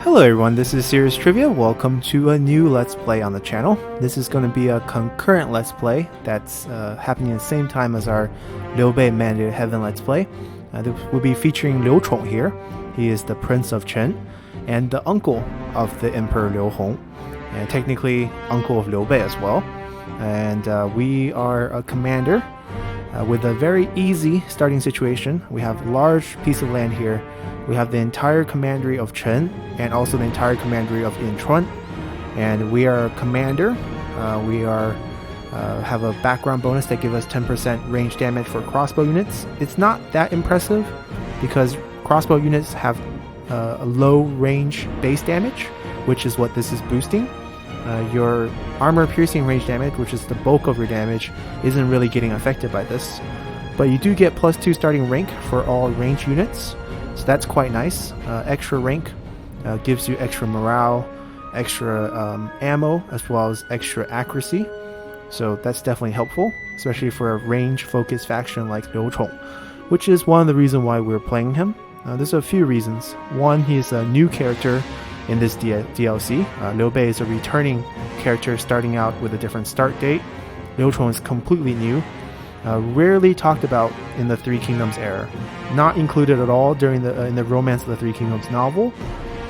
Hello everyone, this is Serious Trivia. Welcome to a new Let's Play on the channel. This is going to be a concurrent Let's Play that's happening at the same time as our Liu Bei Mandated Heaven Let's Play. We'll be featuring Liu Chong here. He is the Prince of Chen and the uncle of the Emperor Liu Hong, and technically uncle of Liu Bei as well. And we are a commander with a very easy starting situation. We have a large piece of land here. We have the entire commandery of Chen and also the entire commandery of Inchuan. And we are a commander. We have a background bonus that gives us 10% range damage for crossbow units. It's not that impressive because crossbow units have a low range base damage, which is what this is boosting. Your armor piercing range damage, which is the bulk of your damage, isn't really getting affected by this. But you do get +2 starting rank for all range units. So that's quite nice. Extra rank gives you extra morale, extra ammo, as well as extra accuracy. So that's definitely helpful, especially for a range-focused faction like Liu Chong, which is one of the reasons why we're playing him. There's a few reasons. One, he's a new character in this DLC. Liu Bei is a returning character starting out with a different start date. Liu Chong is completely new. Rarely talked about in the Three Kingdoms era, not included at all during in the Romance of the Three Kingdoms novel,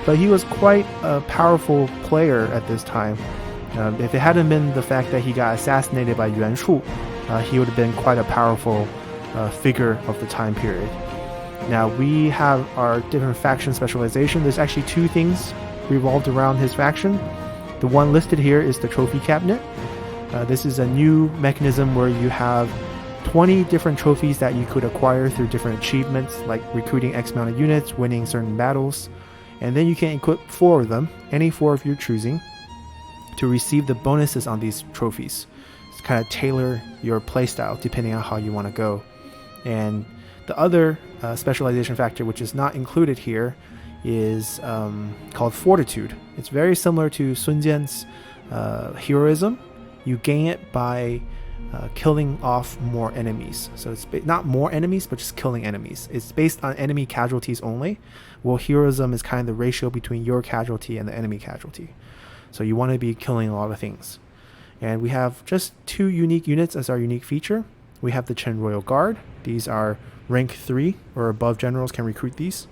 but he was quite a powerful player at this time. If it hadn't been the fact that he got assassinated by Yuan Shu, he would have been quite a powerful figure of the time period. Now we have our different faction specialization. There's actually two things revolved around his faction. The one listed here is the trophy cabinet. This is a new mechanism where you have 20 different trophies that you could acquire through different achievements, like recruiting X amount of units, winning certain battles, and then you can equip 4 of them, any 4 of your choosing, to receive the bonuses on these trophies. It's kind of tailor your playstyle depending on how you want to go. And the other specialization factor, which is not included here, is called Fortitude. It's very similar to Sun Jian's heroism. You gain it by killing off more enemies. So it's not more enemies, but just killing enemies. It's based on enemy casualties only. Well, heroism is kind of the ratio between your casualty and the enemy casualty. So you want to be killing a lot of things. And we have just 2 unique units as our unique feature. We have the Chen Royal Guard. These are rank 3 or above generals can recruit these.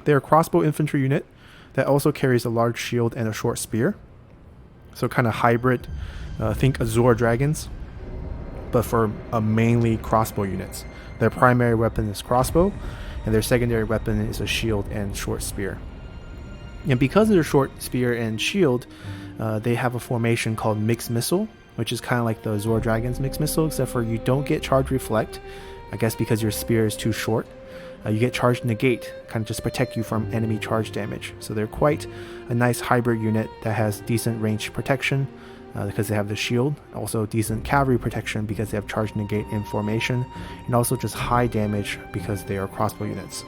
They're a crossbow infantry unit that also carries a large shield and a short spear. So kind of hybrid, think Azure Dragons, but for mainly crossbow units. Their primary weapon is crossbow, and their secondary weapon is a shield and short spear. And because of their short spear and shield, they have a formation called Mixed Missile, which is kind of like the Azure Dragons Mixed Missile, except for you don't get Charge Reflect, I guess because your spear is too short. You get Charge Negate, kind of just protect you from enemy charge damage. So they're quite a nice hybrid unit that has decent range protection because they have the shield, also decent cavalry protection because they have Charge Negate in formation, and also just high damage because they are crossbow units.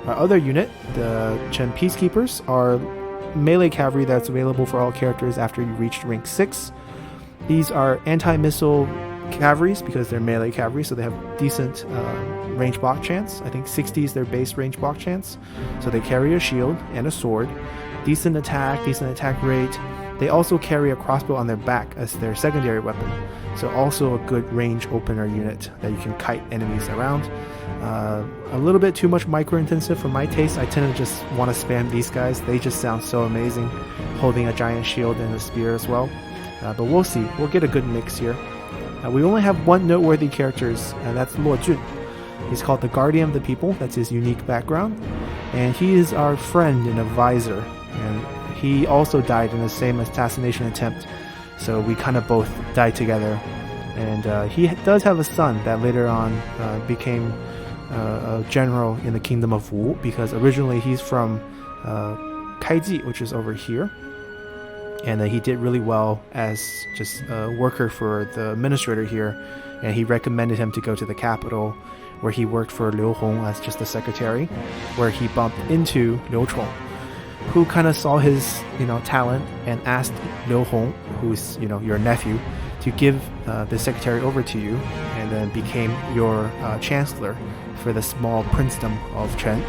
Our other unit, the Chen Peacekeepers, are melee cavalry that's available for all characters after you reach rank 6. These are anti-missile cavalries because they're melee cavalry, so they have decent range block chance. I think 60 is their base range block chance. So they carry a shield and a sword, decent attack rate. They also carry a crossbow on their back as their secondary weapon. So also a good range opener unit that you can kite enemies around. A little bit too much micro intensive for my taste. I tend to just want to spam these guys. They just sound so amazing, holding a giant shield and a spear as well. But we'll see. We'll get a good mix here. We only have one noteworthy character, and that's Luo Jun. He's called the Guardian of the People. That's his unique background. And he is our friend and advisor. And he also died in the same assassination attempt. So we kind of both died together. And he does have a son that later on became a general in the Kingdom of Wu, because originally he's from Kaiji, which is over here. And he did really well as just a worker for the administrator here, and he recommended him to go to the capital, where he worked for Liu Hong as just a secretary, where he bumped into Liu Chong, who kind of saw his talent and asked Liu Hong, who's your nephew, to give the secretary over to you, and then became your chancellor for the small princedom of Chen.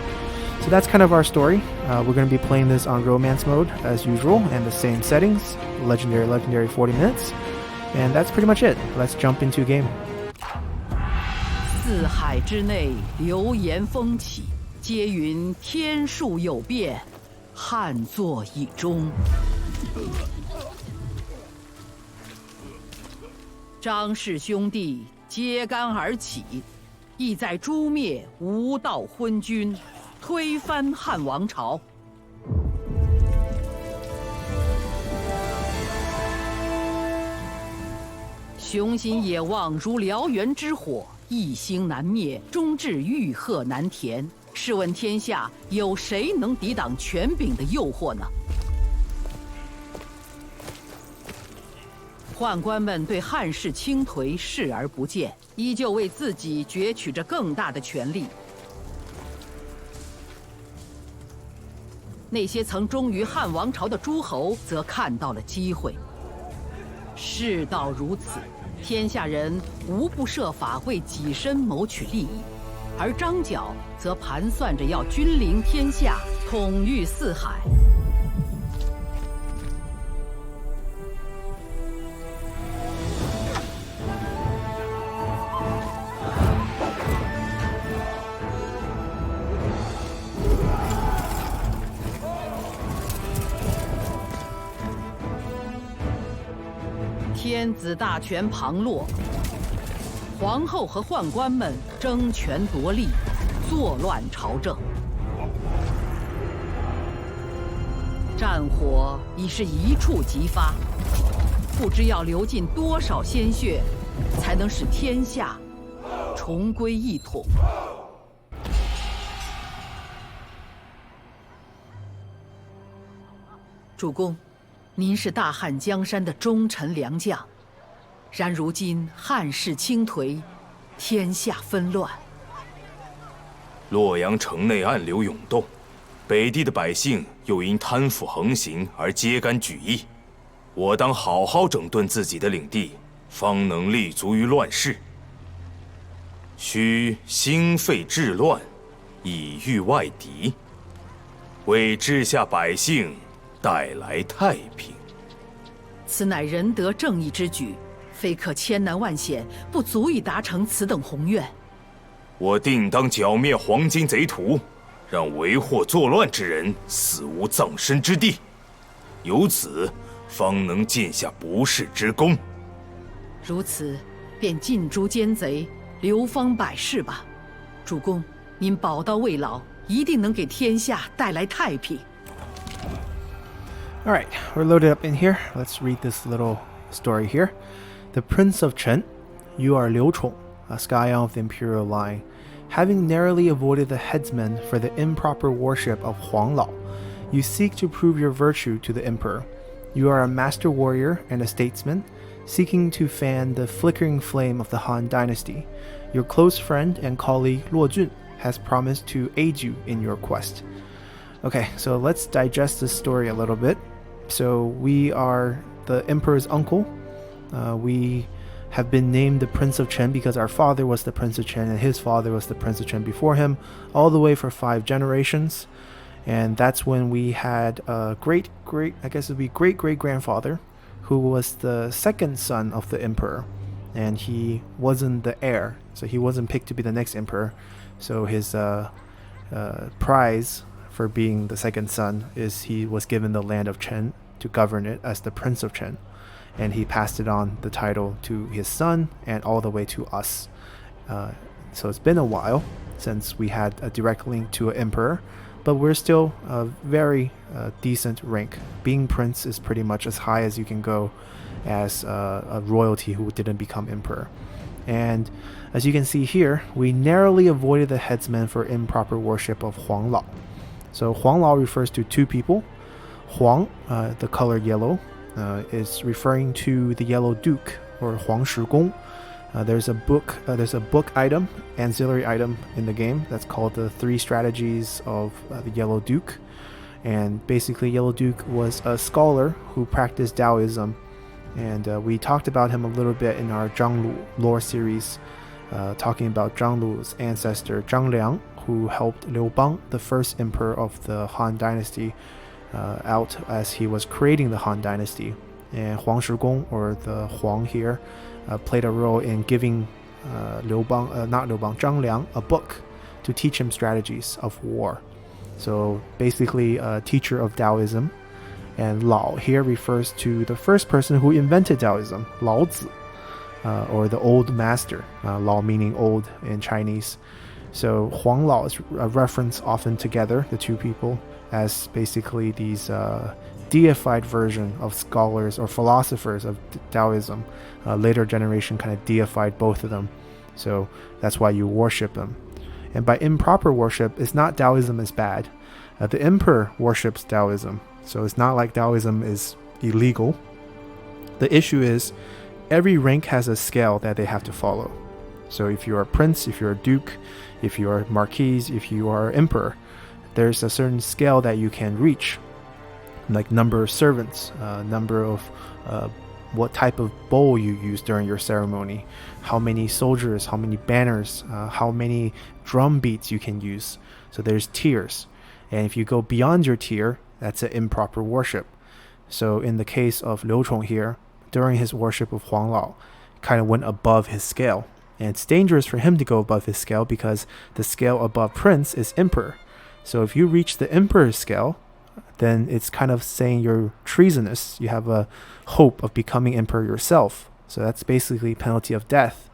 So that's kind of our story. We're going to be playing this on romance mode as usual and the same settings, legendary 40 minutes. And that's pretty much it. Let's jump into game. 四海之内，流言风起，皆云天数有变，汉作已终。张氏兄弟揭竿而起，意在诛灭无道昏君，推翻汉王朝。雄心野望如燎原之火，一星难灭，终至欲壑难填。试问天下有谁能抵挡权柄的诱惑呢？宦官们对汉室倾颓视而不见，依旧为自己攫取着更大的权力。那些曾忠于汉王朝的诸侯，则看到了机会。世道如此，天下人无不设法为己身谋取利益，而张角则盘算着要君临天下，统御四海。天子大权旁落，皇后和宦官们争权夺利，作乱朝政。战火已是一触即发，不知要流尽多少鲜血，才能使天下重归一统。主公，您是大汉江山的忠臣良将，然如今汉室倾颓，天下纷乱。洛阳城内暗流涌动，北地的百姓又因贪腐横行而揭竿举义。我当好好整顿自己的领地，方能立足于乱世。须兴废治乱，以御外敌，为治下百姓带来太平。此乃仁德正义之举，非可千难万险，不足以达成此等宏愿。我定当剿灭黄巾贼徒，让为祸作乱之人死无葬身之地，由此方能建下不世之功。如此，便尽诛奸贼，流芳百世吧。主公，您宝刀未老，一定能给天下带来太平。Alright, we're loaded up in here. Let's read this little story here. The Prince of Chen. You are Liu Chong, a scion of the imperial line. Having narrowly avoided the headsman for the improper worship of Huang Lao, you seek to prove your virtue to the emperor. You are a master warrior and a statesman, seeking to fan the flickering flame of the Han dynasty. Your close friend and colleague Luo Jun has promised to aid you in your quest. Okay, so let's digest this story a little bit. So we are the emperor's uncle. We have been named the Prince of Chen because our father was the Prince of Chen and his father was the Prince of Chen before him, all the way for 5 generations. And that's when we had a great grandfather who was the second son of the emperor, and he wasn't the heir, so he wasn't picked to be the next emperor. So his prize for being the second son is he was given the land of Chen to govern it as the Prince of Chen, and he passed it on the title to his son and all the way to us. So it's been a while since we had a direct link to an emperor, but we're still a very decent rank. Being prince is pretty much as high as you can go as a royalty who didn't become emperor. And as you can see here, we narrowly avoided the headsman for improper worship of Huang Lao. So Huang Lao refers to 2 people. Huang, the color yellow, is referring to the Yellow Duke, or Huang Shigong. There's a book item, ancillary item in the game that's called the 3 Strategies of the Yellow Duke. And basically Yellow Duke was a scholar who practiced Taoism, and we talked about him a little bit in our Zhang Lu lore series, talking about Zhang Lu's ancestor Zhang Liang, who helped Liu Bang, the first emperor of the Han dynasty, out as he was creating the Han dynasty. And Huang Shigong, or the Huang here, played a role in giving Zhang Liang a book to teach him strategies of war. So basically a teacher of Taoism. And Lao here refers to the first person who invented Taoism, Lao Tzu, or the old master, Lao meaning old in Chinese. So Huang Lao is a reference often together, the two people, as basically these deified version of scholars or philosophers of Taoism. Later generation kind of deified both of them. So that's why you worship them. And by improper worship, it's not Taoism is bad. The emperor worships Taoism. So it's not like Taoism is illegal. The issue is every rank has a scale that they have to follow. So if you're a prince, if you're a duke, if you are marquis, if you are emperor, there's a certain scale that you can reach, like number of servants, number of what type of bowl you use during your ceremony, how many soldiers, how many banners, how many drum beats you can use. So there's tiers. And if you go beyond your tier, that's an improper worship. So in the case of Liu Chong here, during his worship of Huang Lao, kind of went above his scale. And it's dangerous for him to go above his scale because the scale above prince is emperor. So if you reach the emperor's scale, then it's kind of saying you're treasonous. You have a hope of becoming emperor yourself. So that's basically penalty of death.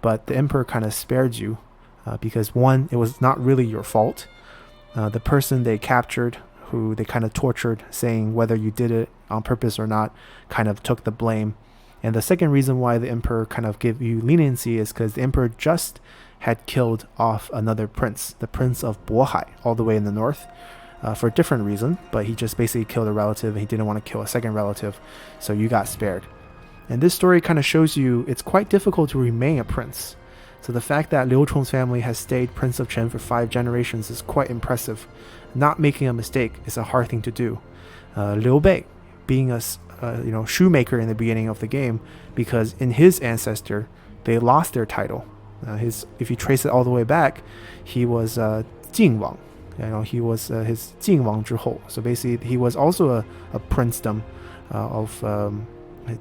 But the emperor kind of spared you because one, it was not really your fault. The person they captured, who they kind of tortured, saying whether you did it on purpose or not, kind of took the blame. And the second reason why the emperor kind of gave you leniency is because the emperor just had killed off another prince, the Prince of Bohai, all the way in the north, for a different reason, but he just basically killed a relative and he didn't want to kill a second relative, so you got spared. And this story kind of shows you it's quite difficult to remain a prince. So the fact that Liu Chong's family has stayed Prince of Chen for 5 generations is quite impressive. Not making a mistake is a hard thing to do. Liu Bei, being a shoemaker in the beginning of the game, because in his ancestor they lost their title. If you trace it all the way back, he was Jing Wang. He was his Jing Wang 之后. So basically, he was also a princedom of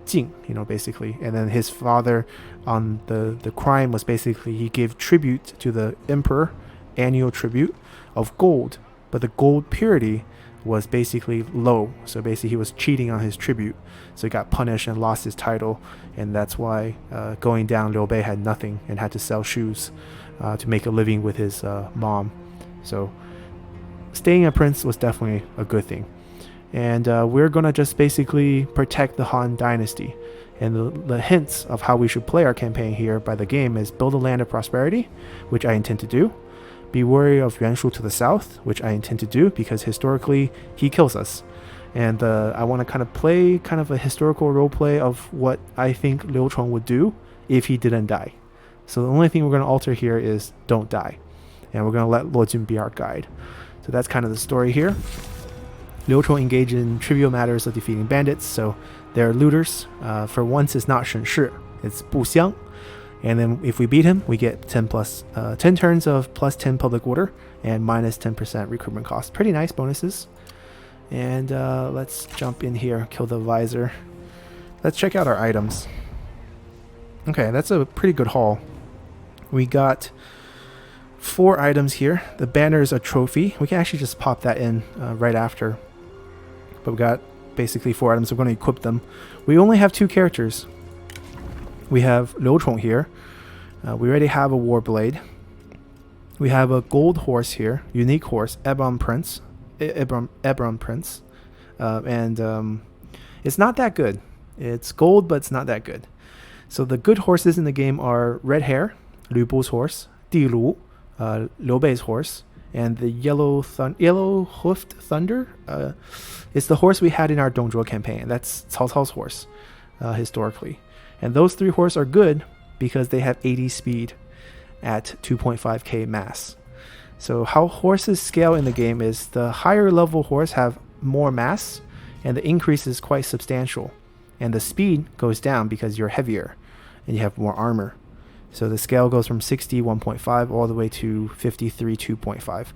Jing, basically. And then his father, on the crime was basically he gave tribute to the emperor, annual tribute of gold, but the gold purity was basically low. So basically, he was cheating on his tribute. So he got punished and lost his title, and that's why going down, Liu Bei had nothing and had to sell shoes to make a living with his mom. So staying a prince was definitely a good thing. And we're going to just basically protect the Han dynasty. And the hints of how we should play our campaign here by the game is build a land of prosperity, which I intend to do. Be wary of Yuan Shu to the south, which I intend to do because historically he kills us. And I want to kind of play kind of a historical role play of what I think Liu Chong would do if he didn't die. So the only thing we're going to alter here is don't die. And we're going to let Luo Jun be our guide. So that's kind of the story here. Liu Chong engaged in trivial matters of defeating bandits, so they're looters. For once, it's not Shen Shi, it's Bu Xiang. And then if we beat him, we get 10 turns of plus 10 public order and minus 10% recruitment cost. Pretty nice bonuses. And let's jump in here, kill the visor. Let's check out our items. Okay, that's a pretty good haul. We got 4 items here. The banner is a trophy. We can actually just pop that in right after. But we got basically 4 items. We're going to equip them. We only have 2 characters. We have Liu Chong here. We already have a war blade. We have a gold horse here, unique horse, Ebon Prince. And it's not that good. It's gold, but it's not that good. So the good horses in the game are Red Hair, Lu Bu's horse, Di Lu, Liu Bei's horse, and the Yellow-Hoofed Thunder. It's the horse we had in our Dongzhuo campaign. That's Cao Cao's horse, historically. And those 3 horses are good because they have 80 speed at 2.5k mass. So how horses scale in the game is the higher level horse have more mass and the increase is quite substantial. And the speed goes down because you're heavier and you have more armor. So the scale goes from 60, 1.5 all the way to 53, 2.5.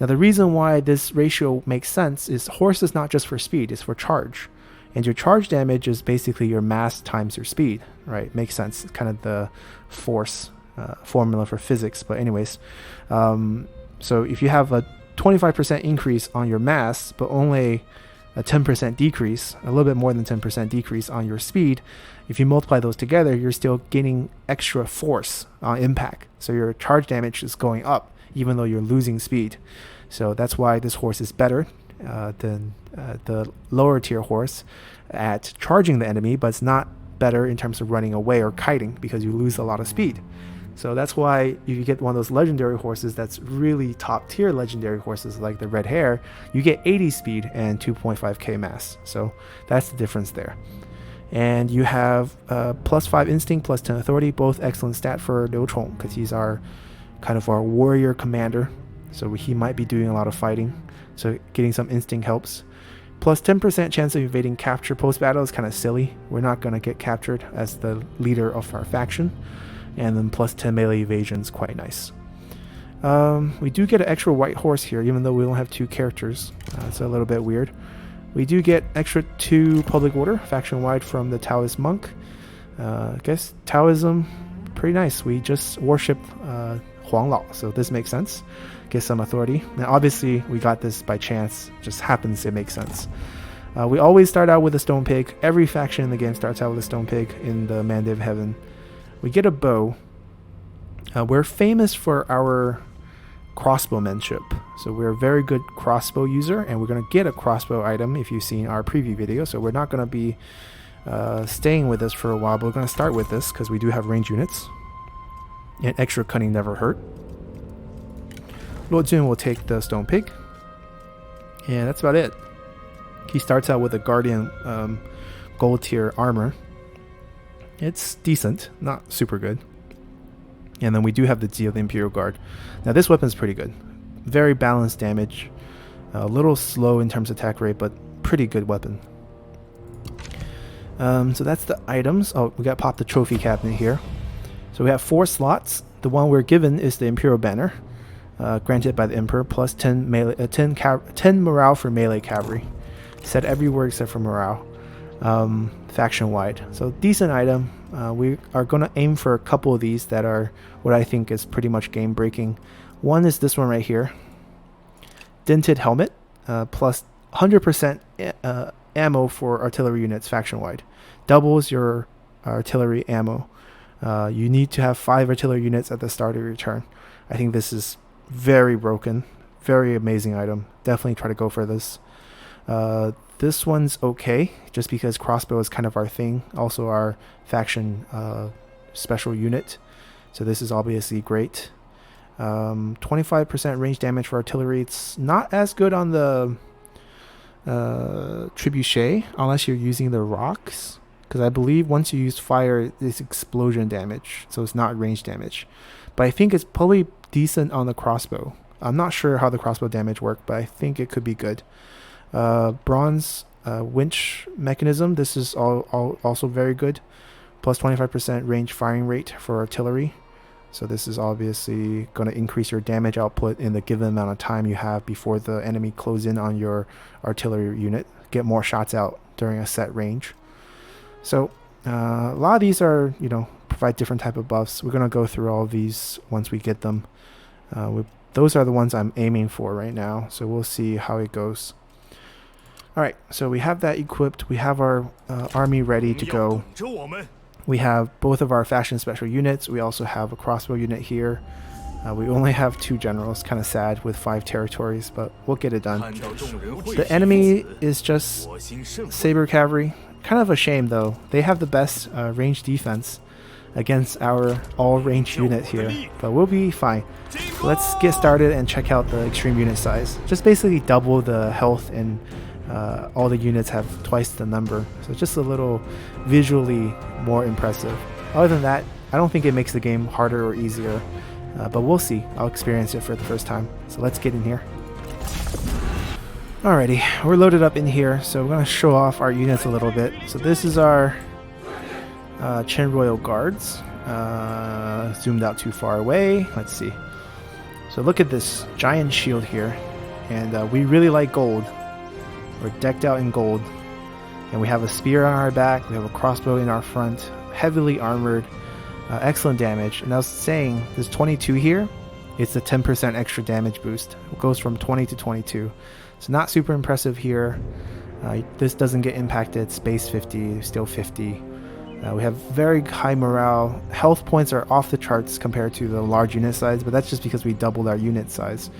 Now the reason why this ratio makes sense is horse is not just for speed, it's for charge. And your charge damage is basically your mass times your speed, right? Makes sense. It's kind of the force formula for physics. But anyways, so if you have a 25% increase on your mass, but only a 10% decrease, a little bit more than 10% decrease on your speed, if you multiply those together, you're still gaining extra force on impact. So your charge damage is going up, even though you're losing speed. So that's why this horse is better than the lower tier horse at charging the enemy, but it's not better in terms of running away or kiting because you lose a lot of speed. So that's why if you get one of those legendary horses that's really top tier legendary horses like the red hair, you get 80 speed and 2.5k mass. So that's the difference there. And you have plus 5 instinct, plus 10 authority, both excellent stat for Liu Chong because he's our kind of our warrior commander. So he might be doing a lot of fighting. So getting some instinct helps. Plus 10% chance of evading capture post-battle is kind of silly. We're not going to get captured as the leader of our faction. And then plus 10 melee evasion is quite nice. We do get an extra white horse here, even though we don't have 2 characters. It's a little bit weird. We do get extra 2 public order, faction-wide from the Taoist monk. I guess Taoism, pretty nice. We just worship Huang Lao, so this makes sense. Get some authority. Now obviously we got this by chance, just happens to make sense. We always start out with a stone pig. Every faction in the game starts out with a stone pig in the Mandate of Heaven. We get a bow. We're famous for our crossbowmanship. So we're a very good crossbow user, and we're going to get a crossbow item if you've seen our preview video. So we're not going to be staying with this for a while, but we're going to start with this because we do have range units. And extra cunning never hurt. Luo Jun will take the stone pig. And that's about it. He starts out with a guardian gold tier armor. It's decent, not super good. And then we do have the Z of the Imperial Guard. Now this weapon is pretty good. Very balanced damage. A little slow in terms of attack rate, but pretty good weapon. So that's the items. Oh, we got popped the trophy cabinet here. So we have 4 slots. The one we're given is the Imperial Banner, granted by the Emperor, plus 10 morale for melee cavalry. Set everywhere except for morale. Faction-wide. So decent item. We are going to aim for a couple of these that are what I think is pretty much game-breaking. One is this one right here. Dented helmet, plus 100% ammo for artillery units faction-wide. Doubles your artillery ammo. You need to have 5 artillery units at the start of your turn. I think this is very broken. Very amazing item. Definitely try to go for this. This one's okay, just because crossbow is kind of our thing. Also our faction special unit. So this is obviously great. 25% range damage for artillery. It's not as good on the trebuchet, unless you're using the rocks. Because I believe once you use fire, it's explosion damage. So it's not range damage. But I think it's probably decent on the crossbow. I'm not sure how the crossbow damage works, but I think it could be good. Bronze winch mechanism. This is also very good. Plus 25% range firing rate for artillery. So this is obviously going to increase your damage output in the given amount of time you have before the enemy close in on your artillery unit. Get more shots out during a set range. So a lot of these are, provide different type of buffs. We're going to go through all of these once we get them. Those are the ones I'm aiming for right now. So we'll see how it goes. Alright, so we have that equipped. We have our army ready to go. We have both of our faction special units. We also have a crossbow unit here. We only have 2 generals, kind of sad with 5 territories, but we'll get it done. The enemy is just saber cavalry. Kind of a shame though. They have the best range defense against our all-range unit here, but we'll be fine. Let's get started and check out the extreme unit size. Just basically double the health, and all the units have twice the number, so just a little visually more impressive. Other than that, I don't think it makes the game harder or easier, but we'll see. I'll experience it for the first time. So let's get in here. Alrighty, we're loaded up in here, so we're going to show off our units a little bit. So this is our Chen Royal Guards. Zoomed out too far away. Let's see. So look at this giant shield here. And we really like gold. We're decked out in gold. And we have a spear on our back. We have a crossbow in our front. Heavily armored. Excellent damage. And I was saying, this 22 here, it's a 10% extra damage boost. It goes from 20 to 22. It's not super impressive here. This doesn't get impacted. Space 50, still 50. We have very high morale. Health points are off the charts compared to the large unit size, but that's just because we doubled our unit size.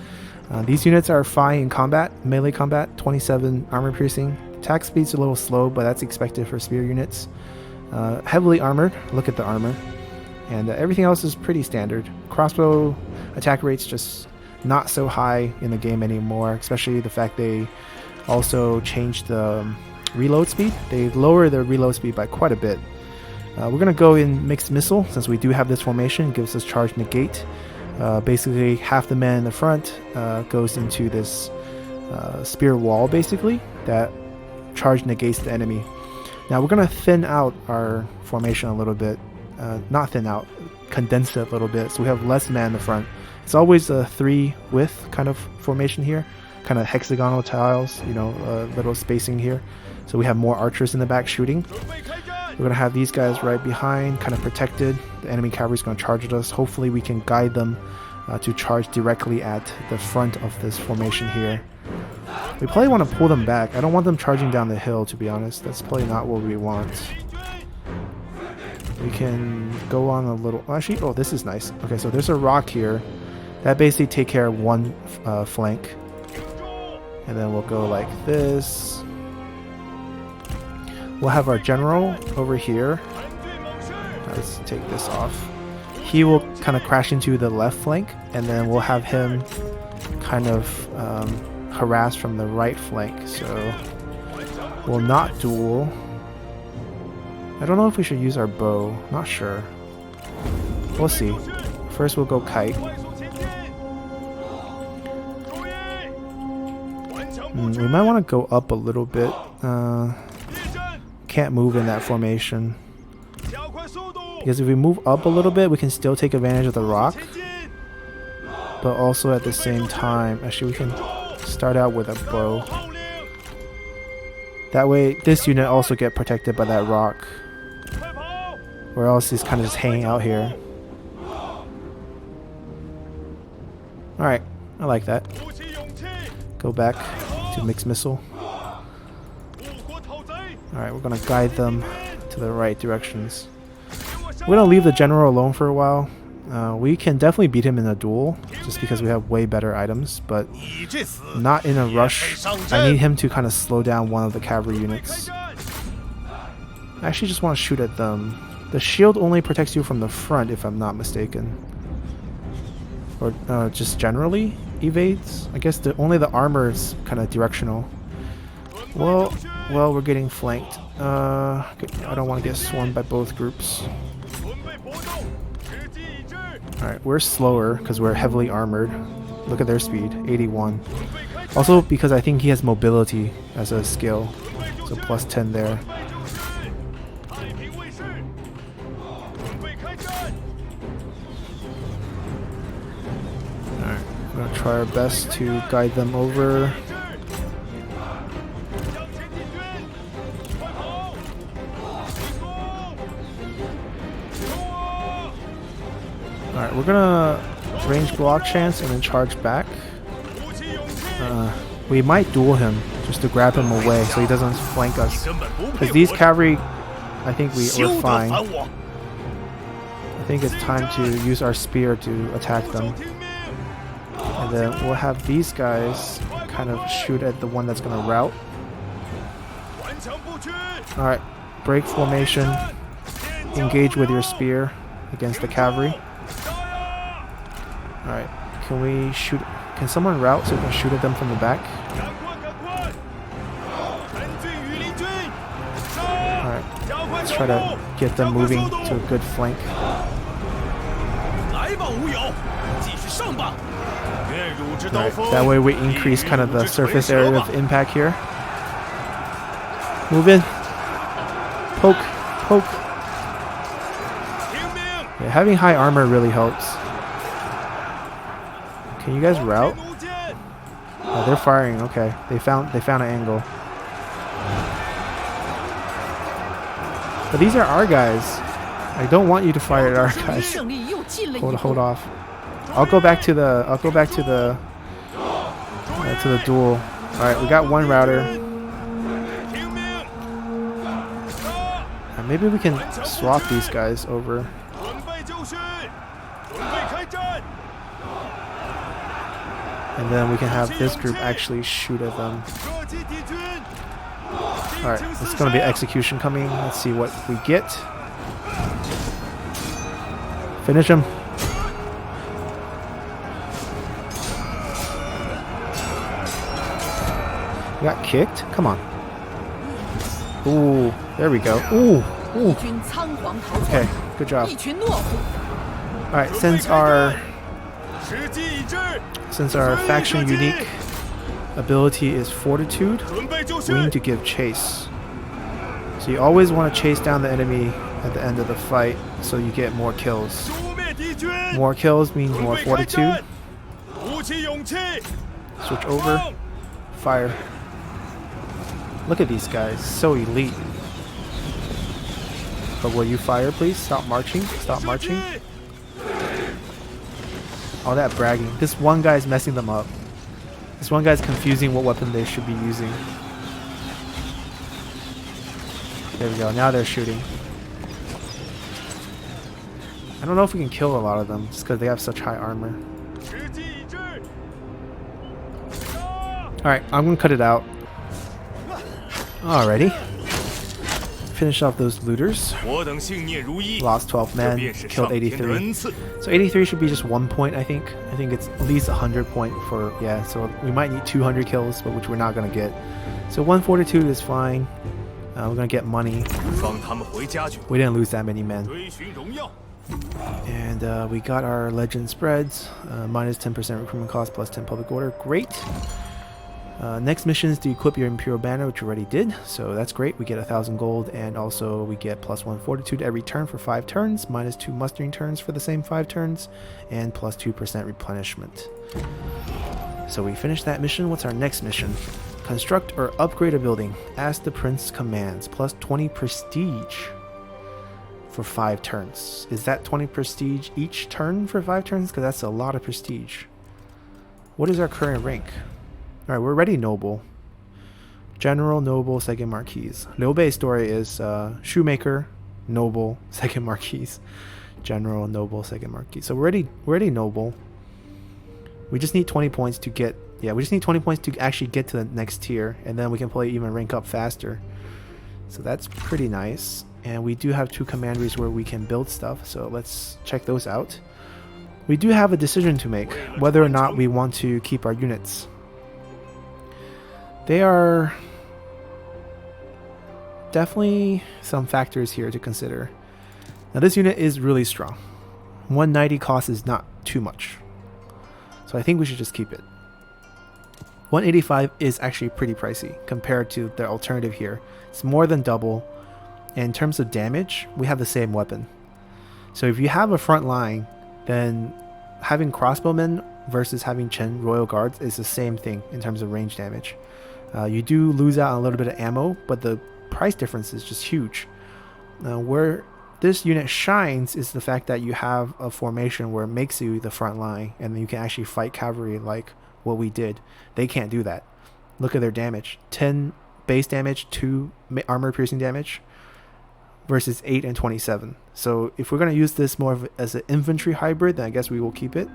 These units are fine in combat, melee combat, 27 armor piercing. Attack speed's a little slow, but that's expected for spear units. Heavily armored, look at the armor. And everything else is pretty standard. Crossbow attack rate's just not so high in the game anymore, especially the fact they also changed the reload speed. They lower the reload speed by quite a bit. We're going to go in mixed missile since we do have this formation. It gives us charge negate. Basically half the man in the front goes into this spear wall basically that charge negates the enemy. Now we're going to thin out our formation a little bit. Not thin out, condense it a little bit so we have less man in the front. It's always a 3 width kind of formation here, kind of hexagonal tiles, you know, little spacing here. So we have more archers in the back shooting. We're going to have these guys right behind, kind of protected. The enemy cavalry is going to charge at us. Hopefully we can guide them to charge directly at the front of this formation here. We probably want to pull them back. I don't want them charging down the hill, to be honest. That's probably not what we want. We can go on a little... Actually, oh, this is nice. Okay, so there's a rock here. That basically take care of one flank. And then we'll go like this. We'll have our general over here. Let's take this off. He will kind of crash into the left flank, and then we'll have him kind of harass from the right flank. So we'll not duel. I don't know if we should use our bow. Not sure. We'll see. First we'll go kite. We might want to go up a little bit. Can't move in that formation. Because if we move up a little bit, we can still take advantage of the rock. But also at the same time, actually we can start out with a bow. That way this unit also get protected by that rock. Or else he's kind of just hanging out here. Alright, I like that. Go back to mixed missile. Alright, we're gonna guide them to the right directions. We're gonna leave the general alone for a while. We can definitely beat him in a duel, just because we have way better items, but not in a rush. I need him to kind of slow down one of the cavalry units. I actually just want to shoot at them. The shield only protects you from the front, if I'm not mistaken. Or just generally evades. I guess only the armor is kind of directional. Well, we're getting flanked. I don't want to get swarmed by both groups. Alright, we're slower because we're heavily armored. Look at their speed, 81. Also because I think he has mobility as a skill. So plus 10 there. Alright, we're going to try our best to guide them over. Alright, we're gonna range block chance and then charge back. We might duel him just to grab him away so he doesn't flank us. Because these cavalry, I think we're fine. I think it's time to use our spear to attack them. And then we'll have these guys kind of shoot at the one that's gonna rout. Alright, break formation. Engage with your spear against the cavalry. Alright, can we shoot... Can someone route so we can shoot at them from the back? Alright, let's try to get them moving to a good flank. Alright, that way we increase kind of the surface area of impact here. Move in. Poke. Poke. having high armor really helps. Can you guys route? Oh, they're firing. Okay, they found an angle. But these are our guys. I don't want you to fire at our guys. Hold off. I'll go back to the duel. All right, we got one router. Maybe we can swap these guys over. And then we can have this group actually shoot at them. Alright, it's going to be execution coming. Let's see what we get. Finish him. We got kicked? Come on. Ooh, there we go. Ooh, ooh. Okay, good job. Alright, since our faction unique ability is fortitude, we need to give chase. So you always want to chase down the enemy at the end of the fight so you get more kills. More kills means more fortitude. Switch over. Fire. Look at these guys, so elite. But will you fire, please? Stop marching. Stop marching. All that bragging. This one guy's messing them up. This one guy's confusing what weapon they should be using. There we go. Now they're shooting. I don't know if we can kill a lot of them just because they have such high armor. Alright, I'm going to cut it out. Alrighty. Finish off those looters. Lost 12 men, killed 83. So 83 should be just 1 point, I think. I think it's at least 100 point for, yeah, so we might need 200 kills, but which we're not going to get. So 142 is fine. We're going to get money. We didn't lose that many men. And we got our legend spreads. Minus 10% recruitment cost, plus 10 public order. Great. Next mission is to equip your Imperial Banner, which we already did, so that's great. We get 1,000 gold, and also we get plus 1 fortitude every turn for 5 turns, minus 2 mustering turns for the same 5 turns, and plus 2% replenishment. So we finished that mission. What's our next mission? Construct or upgrade a building. Ask the Prince commands. Plus 20 prestige for 5 turns. Is that 20 prestige each turn for 5 turns? Because that's a lot of prestige. What is our current rank? Alright, we're already noble. General, noble, second marquise. Liu Bei's story is shoemaker, noble, second marquise. General, noble, second marquise. So we're already noble. We just need 20 points to get, we just need 20 points to actually get to the next tier, and then we can probably even rank up faster. So that's pretty nice. And we do have 2 commanderies where we can build stuff, so let's check those out. We do have a decision to make, whether or not we want to keep our units. There are definitely some factors here to consider. Now this unit is really strong. 190 cost is not too much. So I think we should just keep it. 185 is actually pretty pricey compared to the alternative here. It's more than double. And in terms of damage, we have the same weapon. So if you have a front line, then having crossbowmen versus having Chen Royal Guards is the same thing in terms of range damage. You do lose out on a little bit of ammo, but the price difference is just huge. Where this unit shines is the fact that you have a formation where it makes you the front line, and then you can actually fight cavalry like what we did. They can't do that. Look at their damage. 10 base damage, 2 armor piercing damage versus 8 and 27. So if we're going to use this more as an infantry hybrid, then I guess we will keep it,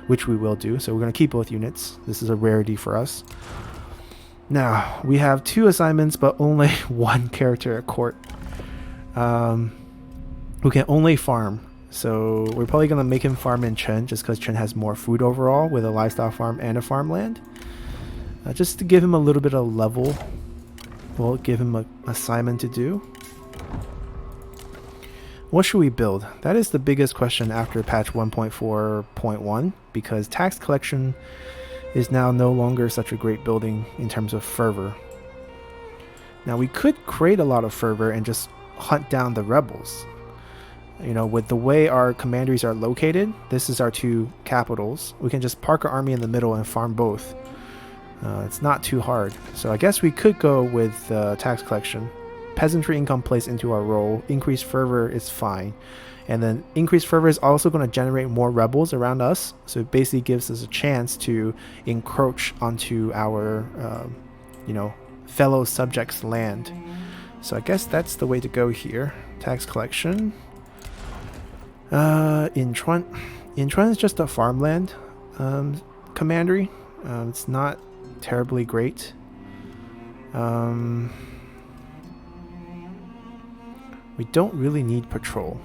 which we will do. So we're going to keep both units. This is a rarity for us. Now, we have 2 assignments, but only 1 character at court who can only farm. So we're probably going to make him farm in Chen, just because Chen has more food overall with a livestock farm and a farmland. Just to give him a little bit of level, we'll give him an assignment to do. What should we build? That is the biggest question after patch 1.4.1, because tax collection is now no longer such a great building in terms of fervor. Now we could create a lot of fervor and just hunt down the rebels. You know, with the way our commanderies are located, this is our two capitals. We can just park our army in the middle and farm both. It's not too hard. So I guess we could go with tax collection. Peasantry income plays into our role. Increased fervor is fine. And then increased fervor is also going to generate more rebels around us. So it basically gives us a chance to encroach onto our, you know, fellow subjects' land. So I guess that's the way to go here. Tax collection. Inchuan is just a farmland commandery. It's not terribly great. We don't really need patrol.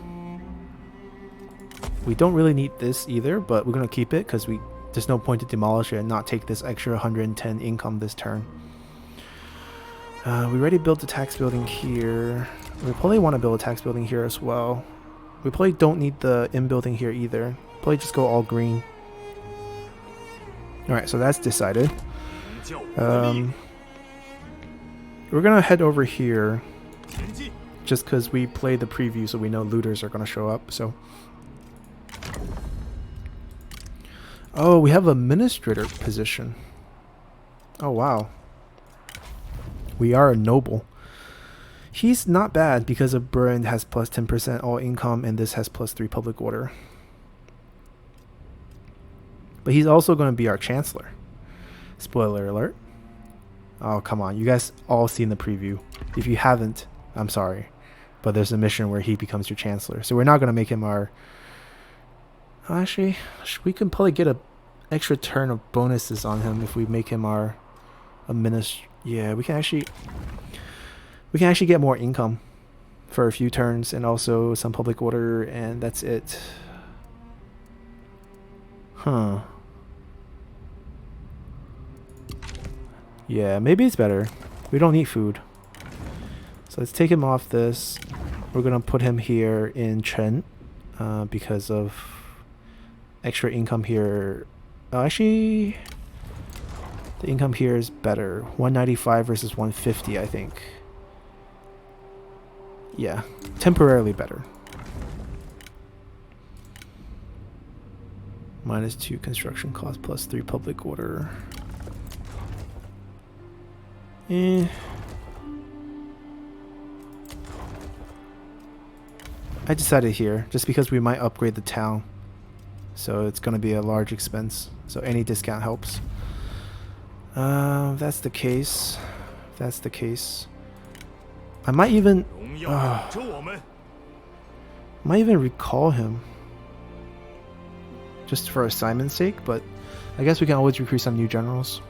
We don't really need this either, but we're gonna keep it because there's no point to demolish it and not take this extra 110 income this turn. We already built the tax building here. We probably want to build a tax building here as well. We probably don't need the in-building here either. Probably just go all green. Alright, so that's decided. We're gonna head over here just because we played the preview, so we know looters are gonna show up. So, oh, we have a administrator position. Oh wow, we are a noble. He's not bad because of Burn has plus 10% all income and this has plus 3 public order. But he's also going to be our chancellor. Spoiler alert. Oh, come on. You guys all seen the preview. If you haven't, I'm sorry. But there's a mission where he becomes your chancellor. So we're not going to make him our... Actually, we can probably get an extra turn of bonuses on him if we make him our... Yeah, we can actually get more income for a few turns and also some public order, and that's it. Huh. Yeah, maybe it's better. We don't need food. So let's take him off this. We're going to put him here in Chen because of extra income here. Actually, the income here is better. 195 versus 150, I think. Yeah, temporarily better. -2 construction cost, plus 3 public order. I decided here, just because we might upgrade the town. So it's going to be a large expense. So any discount helps. That's the case. That's the case. I might even recall him just for assignment's sake, but I guess we can always recruit some new generals.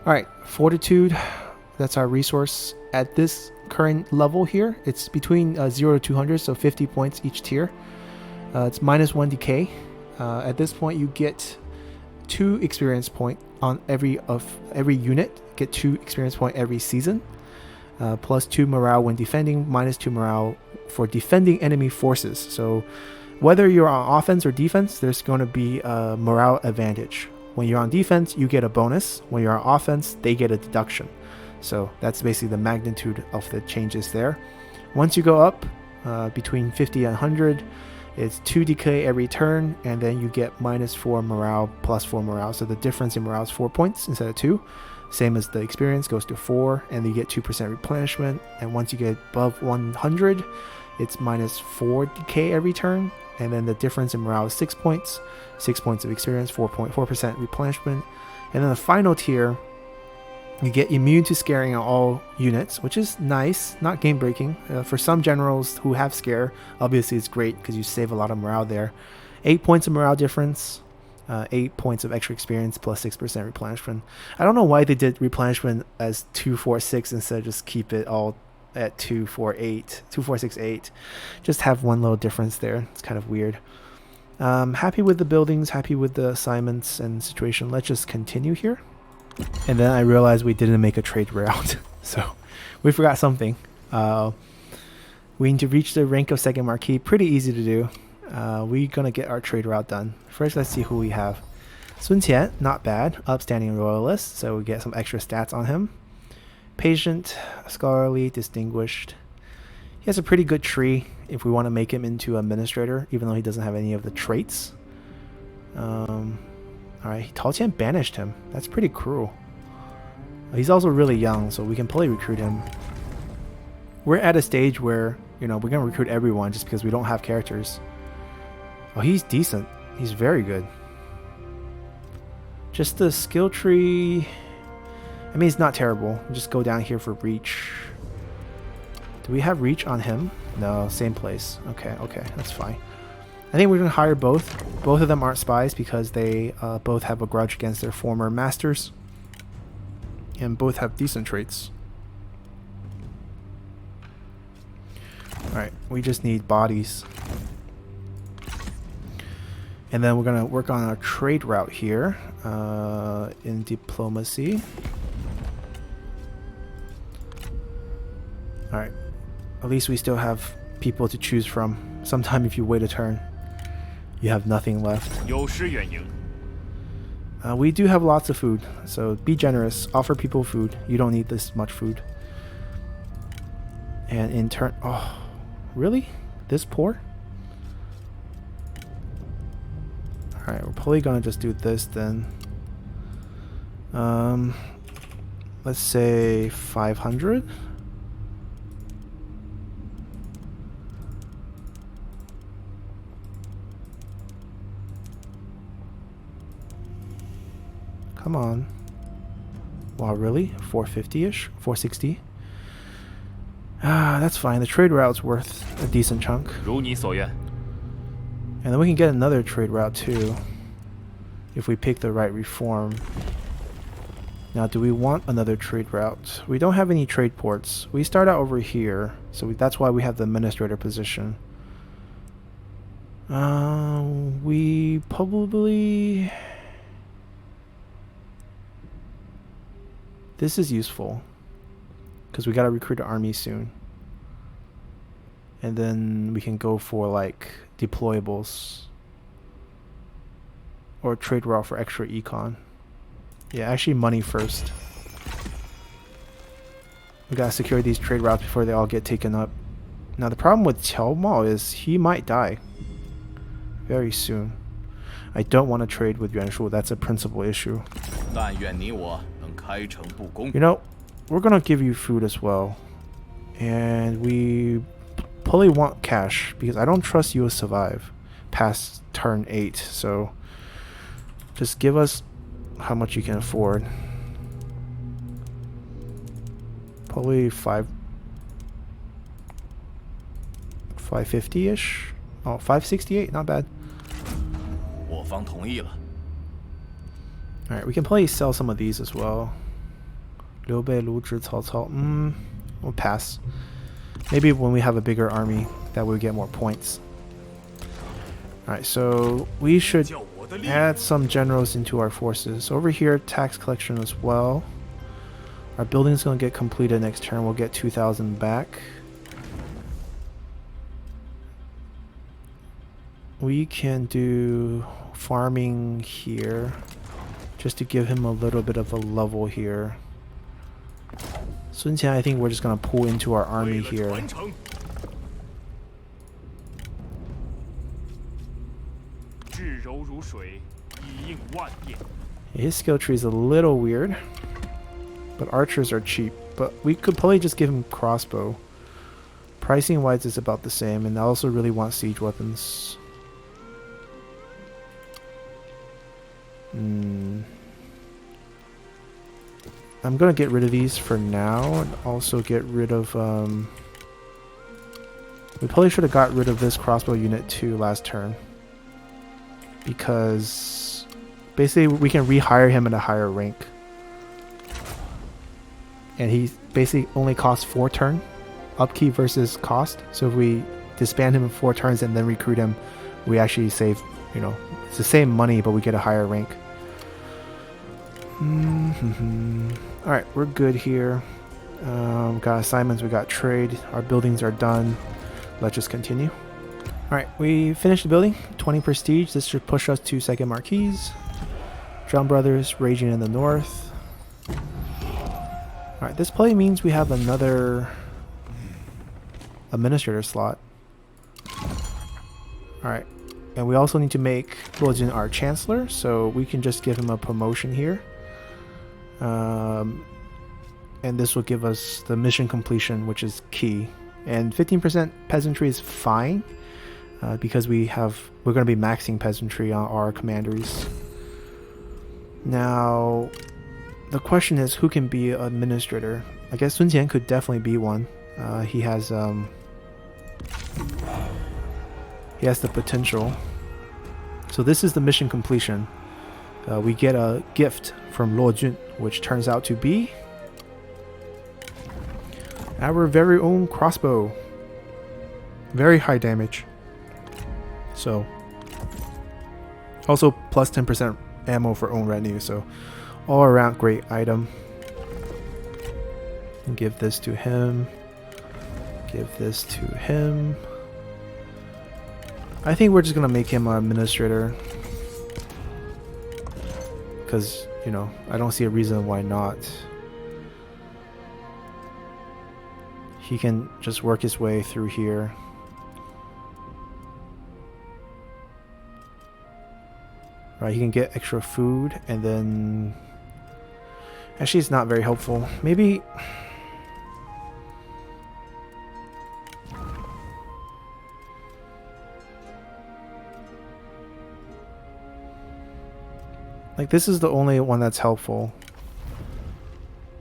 Alright, fortitude, that's our resource at this current level here. It's between 0 to 200, so 50 points each tier. It's -1 decay. At this point you get 2 experience point on every unit, get 2 experience point every season. Plus 2 morale when defending, -2 morale for defending enemy forces. So whether you're on offense or defense, there's going to be a morale advantage. When you're on defense, you get a bonus. When you're on offense, they get a deduction. So that's basically the magnitude of the changes there. Once you go up between 50 and 100, it's 2 decay every turn, and then you get -4 morale, +4 morale. So the difference in morale is 4 points instead of 2. Same as the experience goes to 4, and you get 2% replenishment. And once you get above 100, it's -4 decay every turn, and then the difference in morale is 6 points. 6 points of experience, 4% replenishment. And then the final tier, you get immune to scaring on all units, which is nice, not game breaking. For some generals who have scare, obviously it's great because you save a lot of morale there. 8 points of morale difference. 8 points of extra experience plus 6% replenishment. I don't know why they did replenishment as 2, 4, 6 instead of just keep it all at 2, 4, 8, 2, 4, 6, 8. Just have one little difference there. It's kind of weird. Happy with the buildings, happy with the assignments and situation. Let's just continue here. And then I realized we didn't make a trade route. So we forgot something. We need to reach the rank of second marquis. Pretty easy to do. We're gonna get our trade route done. First, let's see who we have. Sun Qian, not bad. Upstanding royalist, so we get some extra stats on him. Patient, scholarly, distinguished. He has a pretty good tree if we want to make him into administrator, even though he doesn't have any of the traits. Alright, Tao Qian banished him. That's pretty cruel. He's also really young, so we can probably recruit him. We're at a stage where, you know, we're going to recruit everyone just because we don't have characters. Oh, he's decent. He's very good. Just the skill tree... I mean, it's not terrible. Just go down here for reach. Do we have reach on him? No, same place. Okay, that's fine. I think we're going to hire both. Both of them aren't spies because they both have a grudge against their former masters. And both have decent traits. Alright, we just need bodies. And then we're going to work on our trade route here in diplomacy. Alright, at least we still have people to choose from. Sometime if you wait a turn, you have nothing left. We do have lots of food, so be generous. Offer people food. You don't need this much food. And in turn... Oh, really? This poor? Alright, we're probably gonna just do this then. Let's say 500. Come on. Wow, really? 450-ish? 460? Ah, that's fine. The trade route's worth a decent chunk. And then we can get another trade route too, if we pick the right reform. Now, do we want another trade route? We don't have any trade ports. We start out over here, so that's why we have the administrator position. We probably... This is useful, because we gotta recruit an army soon. And then we can go for like deployables or trade route for extra econ. Yeah, actually money first. We gotta secure these trade routes before they all get taken up. Now the problem with Qiao Mao is he might die very soon. I don't want to trade with Yuan Shu. That's a principal issue. You know, we're gonna give you food as well, and we probably want cash because I don't trust you to survive past turn 8. So just give us how much you can afford. Probably 550-ish. Oh, 568, not bad. Alright, we can probably sell some of these as well. Liu Bei, Lu Zhi, Cao Cao. We'll pass. Maybe when we have a bigger army, that we get more points. Alright, so we should add some generals into our forces. Over here, tax collection as well. Our building's going to get completed next turn. We'll get 2,000 back. We can do farming here, just to give him a little bit of a level here. Sun Qian, I think we're just going to pull into our army here. His skill tree is a little weird, but archers are cheap. But we could probably just give him crossbow. Pricing wise is about the same, and I also really want siege weapons. I'm gonna get rid of these for now, and also get rid of we probably should have got rid of this crossbow unit too last turn, because basically we can rehire him at a higher rank, and he basically only costs 4 turn upkeep versus cost. So if we disband him in 4 turns and then recruit him, we actually save, you know, it's the same money, but we get a higher rank. Alright, we're good here. Got assignments, we got trade, our buildings are done. Let's just continue. Alright, we finished the building. 20 prestige. This should push us to second marquis. Drum Brothers raging in the north. Alright, this probably means we have another administrator slot. Alright. And we also need to make Luo Jun our chancellor, so we can just give him a promotion here. And this will give us the mission completion, which is key. And 15% peasantry is fine, because we're going to be maxing peasantry on our commanderies. Now, the question is, who can be an administrator? I guess Sun Qian could definitely be one. He has the potential. So this is the mission completion. We get a gift from Luo Jun, which turns out to be our very own crossbow. Very high damage. So also plus 10% ammo for own retinue, so all around great item. Give this to him. Give this to him. I think we're just gonna make him our administrator, because, you know, I don't see a reason why not. He can just work his way through here. Right, he can get extra food, and then actually it's not very helpful. Maybe like this is the only one that's helpful.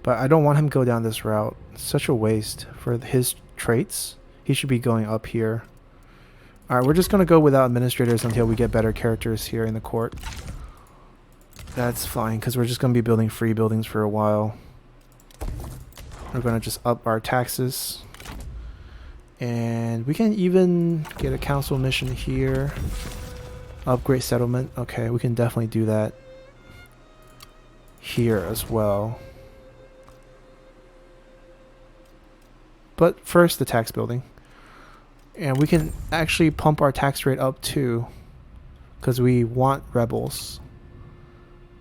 But I don't want him to go down this route. It's such a waste for his traits. He should be going up here. Alright, we're just going to go without administrators until we get better characters here in the court. That's fine, because we're just going to be building free buildings for a while. We're going to just up our taxes. And we can even get a council mission here. Upgrade settlement. Okay, we can definitely do that here as well. But first, the tax building. And we can actually pump our tax rate up too, because we want rebels.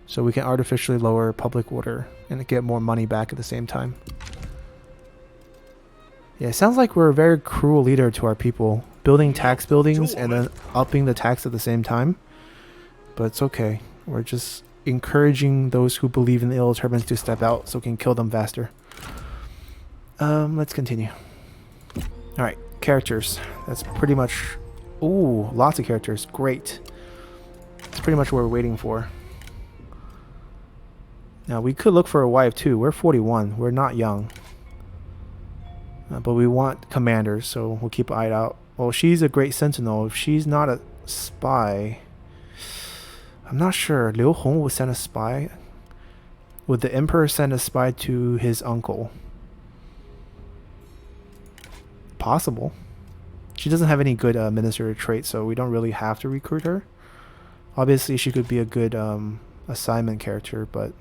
So we can artificially lower public order and get more money back at the same time. Yeah, it sounds like we're a very cruel leader to our people, building tax buildings and then upping the tax at the same time. But it's okay. We're just encouraging those who believe in the ill turbans to step out so we can kill them faster. Let's continue. Alright, characters. That's pretty much... Ooh, lots of characters. Great. That's pretty much what we're waiting for. Now, we could look for a wife too. We're 41. We're not young. But we want commanders, so we'll keep an eye out. Well, she's a great sentinel. If she's not a spy... I'm not sure. Liu Hong would send a spy. Would the emperor send a spy to his uncle? Possible. She doesn't have any good administrative traits, so we don't really have to recruit her. Obviously, she could be a good assignment character, but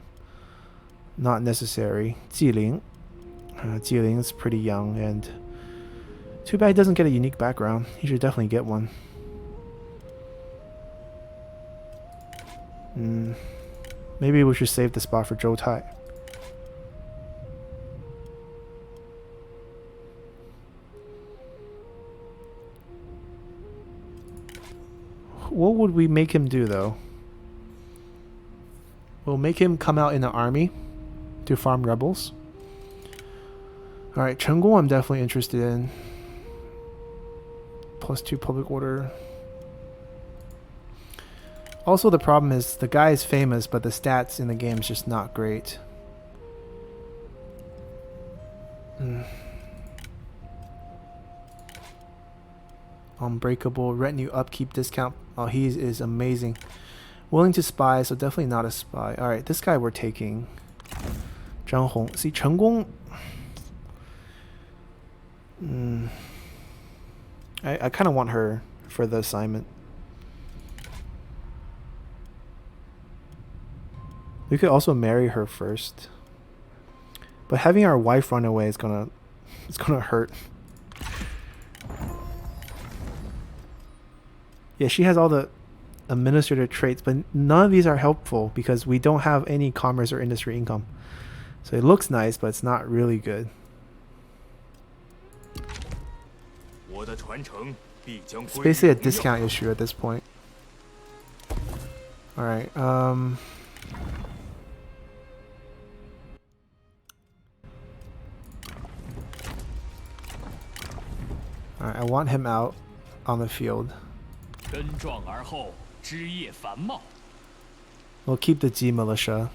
not necessary. Jiling. Jiling is pretty young, and too bad he doesn't get a unique background. He should definitely get one. Maybe we should save the spot for Zhou Tai. What would we make him do, though? We'll make him come out in the army to farm rebels. Alright, Chengguo I'm definitely interested in. +2 public order. Also, the problem is the guy is famous, but the stats in the game is just not great. Unbreakable retinue upkeep discount. Oh, he is amazing. Willing to spy, so definitely not a spy. Alright, this guy we're taking. Zhang Hong. See, Chen Gong. I kind of want her for the assignment. We could also marry her first. But having our wife run away is gonna hurt. Yeah, she has all the administrative traits, but none of these are helpful because we don't have any commerce or industry income. So it looks nice, but it's not really good. 我的传承必将 It's 归于 basically a 荣耀。 discount issue at this point. Alright, Alright, I want him out on the field. 根壮而后，枝叶繁茂。 We'll keep the G militia.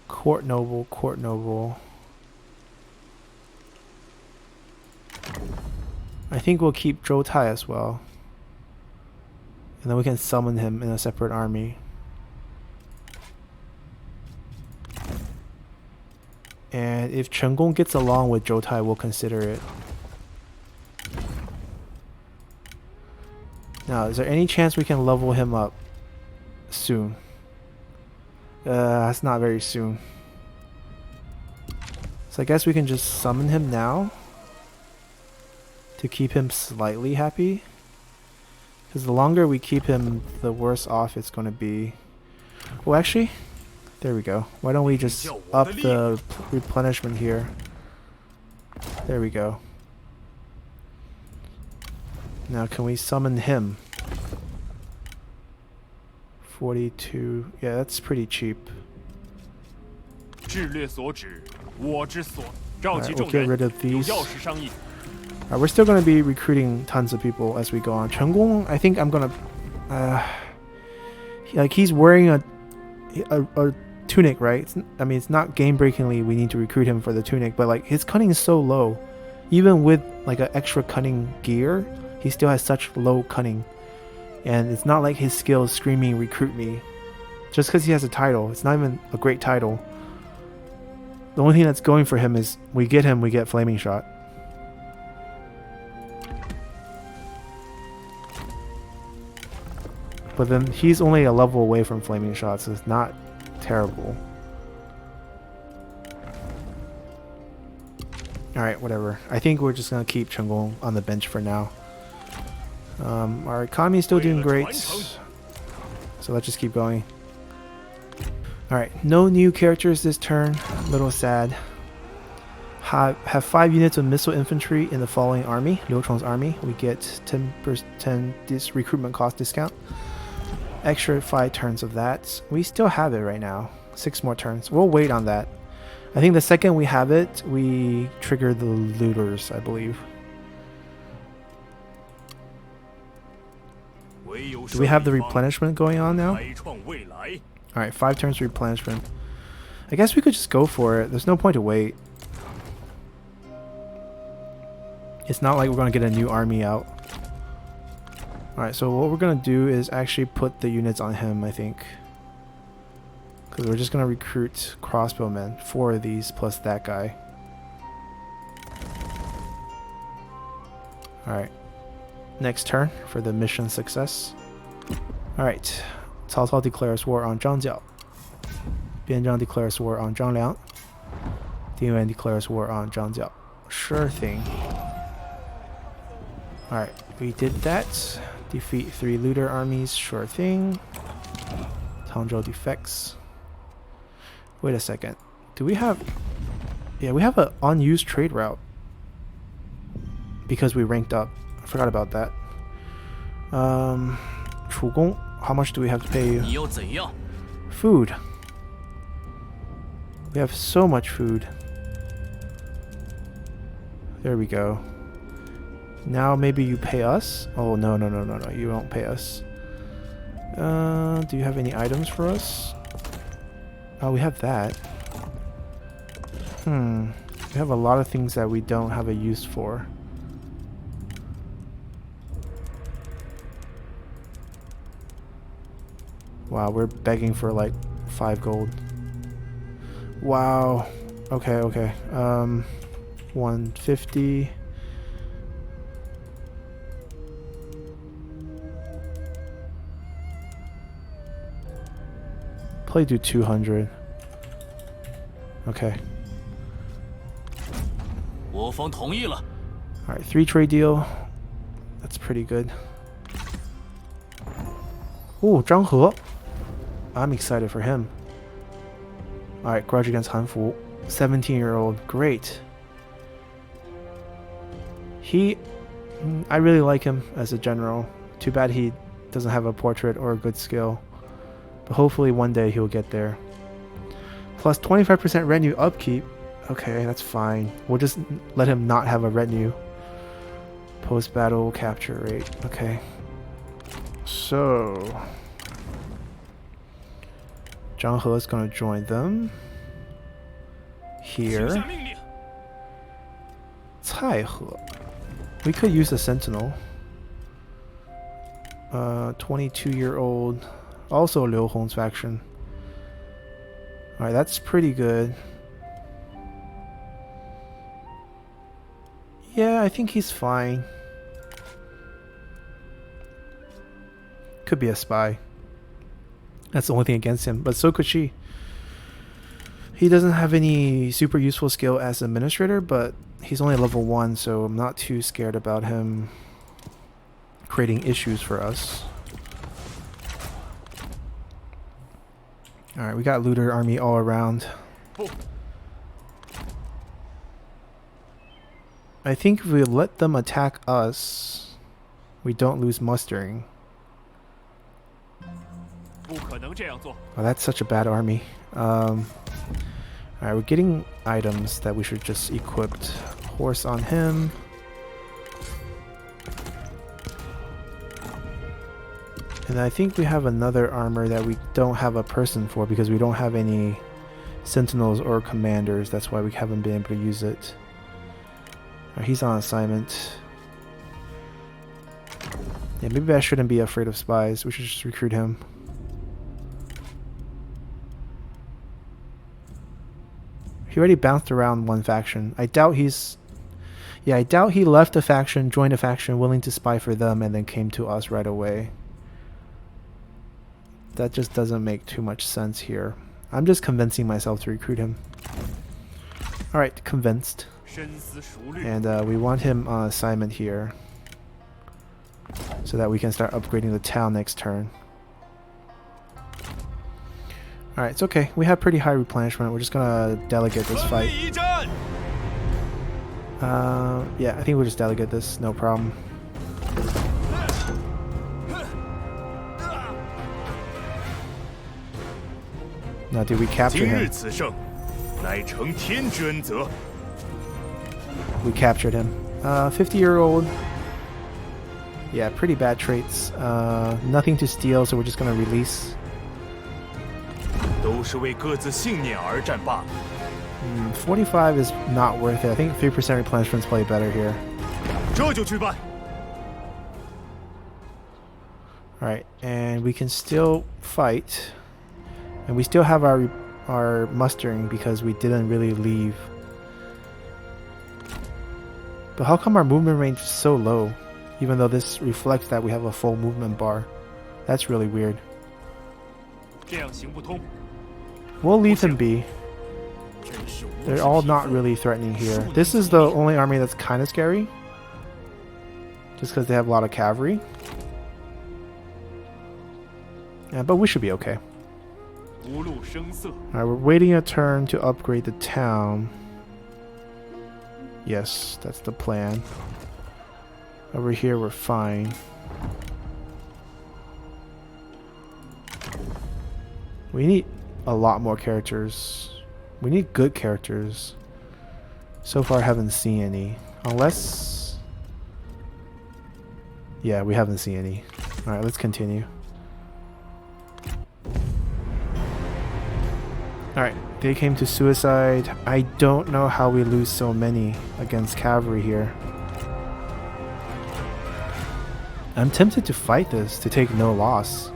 Court noble, court noble. I think we'll keep Zhou Tai as well. And then we can summon him in a separate army. And if Chen Gong gets along with Zhou Tai, we'll consider it. Now, is there any chance we can level him up soon? That's not very soon. So I guess we can just summon him now to keep him slightly happy. Because the longer we keep him, the worse off it's going to be. Well, actually, there we go. Why don't we just up the replenishment here? There we go. Now, can we summon him? 42. Yeah, that's pretty cheap. 智略所指，我之所。召集 Alright, 众 we'll get 人， rid of 有 these. 要事商议。 We're still going to be recruiting tons of people as we go on. Chen Gong, I think I'm going to... like, he's wearing a tunic, right? I mean, it's not game-breakingly we need to recruit him for the tunic, but, like, his cunning is so low. Even with, like, an extra cunning gear, he still has such low cunning. And it's not like his skill is screaming, recruit me. Just because he has a title. It's not even a great title. The only thing that's going for him is we get him, we get Flaming Shot. But then he's only a level away from Flaming Shot, so it's not terrible. Alright, whatever. I think we're just going to keep Chen Gong on the bench for now. Our economy is still doing great. So let's just keep going. Alright, no new characters this turn. A little sad. Have 5 units of missile infantry in the following army. Liu Chong's army. We get 10% this recruitment cost discount. Extra 5 turns of that. We still have it right now. 6 more turns. We'll wait on that. I think the second we have it, we trigger the looters, I believe. Do we have the replenishment going on now? Alright, 5 turns replenishment. I guess we could just go for it. There's no point to wait. It's not like we're going to get a new army out. Alright, so what we're going to do is actually put the units on him, I think. Because we're just going to recruit crossbowmen. 4 of these plus that guy. Alright. Next turn for the mission success. Alright. Cao Cao declares war on Zhang Jiao. Bian Zhang declares war on Zhang Liang. Ding Yuan declares war on Zhang Jiao. Sure thing. Alright, we did that. Defeat 3 looter armies, sure thing. Tangzhou defects. Wait a second. Do we have... Yeah, we have an unused trade route. Because we ranked up. I forgot about that. Chugong, how much do we have to pay you? Food. We have so much food. There we go. Now maybe you pay us? Oh, no, you don't pay us. Do you have any items for us? Oh, we have that. We have a lot of things that we don't have a use for. Wow, we're begging for like 5 gold. Wow. Okay. 150. Probably do 200. Okay. Alright, 3 trade deal. That's pretty good. Ooh, Zhang He. I'm excited for him. Alright, grudge against Hanfu. 17-year-old. Great. I really like him as a general. Too bad he doesn't have a portrait or a good skill. But hopefully one day he'll get there. Plus 25% retinue upkeep. Okay, that's fine. We'll just let him not have a retinue. Post-battle capture rate. Okay. So... Zhang He is going to join them. Here. Cai He. We could use a sentinel. 22-year-old. Also Liu Hong's faction. Alright, that's pretty good. Yeah, I think he's fine. Could be a spy. That's the only thing against him, but so could she. He doesn't have any super useful skill as administrator, but he's only level 1, so I'm not too scared about him creating issues for us. Alright, we got looter army all around. I think if we let them attack us, we don't lose mustering. Oh, that's such a bad army. Alright, we're getting items that we should just equip. Horse on him. And I think we have another armor that we don't have a person for because we don't have any sentinels or commanders. That's why we haven't been able to use it. Alright, he's on assignment. Yeah, maybe I shouldn't be afraid of spies. We should just recruit him. He already bounced around one faction. I doubt he's... Yeah, I doubt he left a faction, joined a faction, willing to spy for them, and then came to us right away. That just doesn't make too much sense here. I'm just convincing myself to recruit him. Alright, convinced. And we want him on assignment here. So that we can start upgrading the town next turn. Alright, it's okay. We have pretty high replenishment. We're just gonna delegate this fight. Yeah, I think we'll just delegate this. No problem. Now, did we capture him? We captured him. 50-year-old. Yeah, pretty bad traits. Nothing to steal, so we're just gonna release. 45 is not worth it. I think 3% replenishment is probably better here. Alright, and we can still fight. And we still have our mustering because we didn't really leave. But how come our movement range is so low? Even though this reflects that we have a full movement bar. That's really weird. We'll leave him be. They're all not really threatening here. This is the only army that's kind of scary. Just because they have a lot of cavalry. Yeah, but we should be okay. Alright, we're waiting a turn to upgrade the town. Yes, that's the plan. Over here we're fine. We need a lot more characters. We need good characters. So far I haven't seen any. Unless... Yeah, we haven't seen any. Alright, let's continue. Alright, they came to suicide. I don't know how we lose so many against cavalry here. I'm tempted to fight this to take no loss.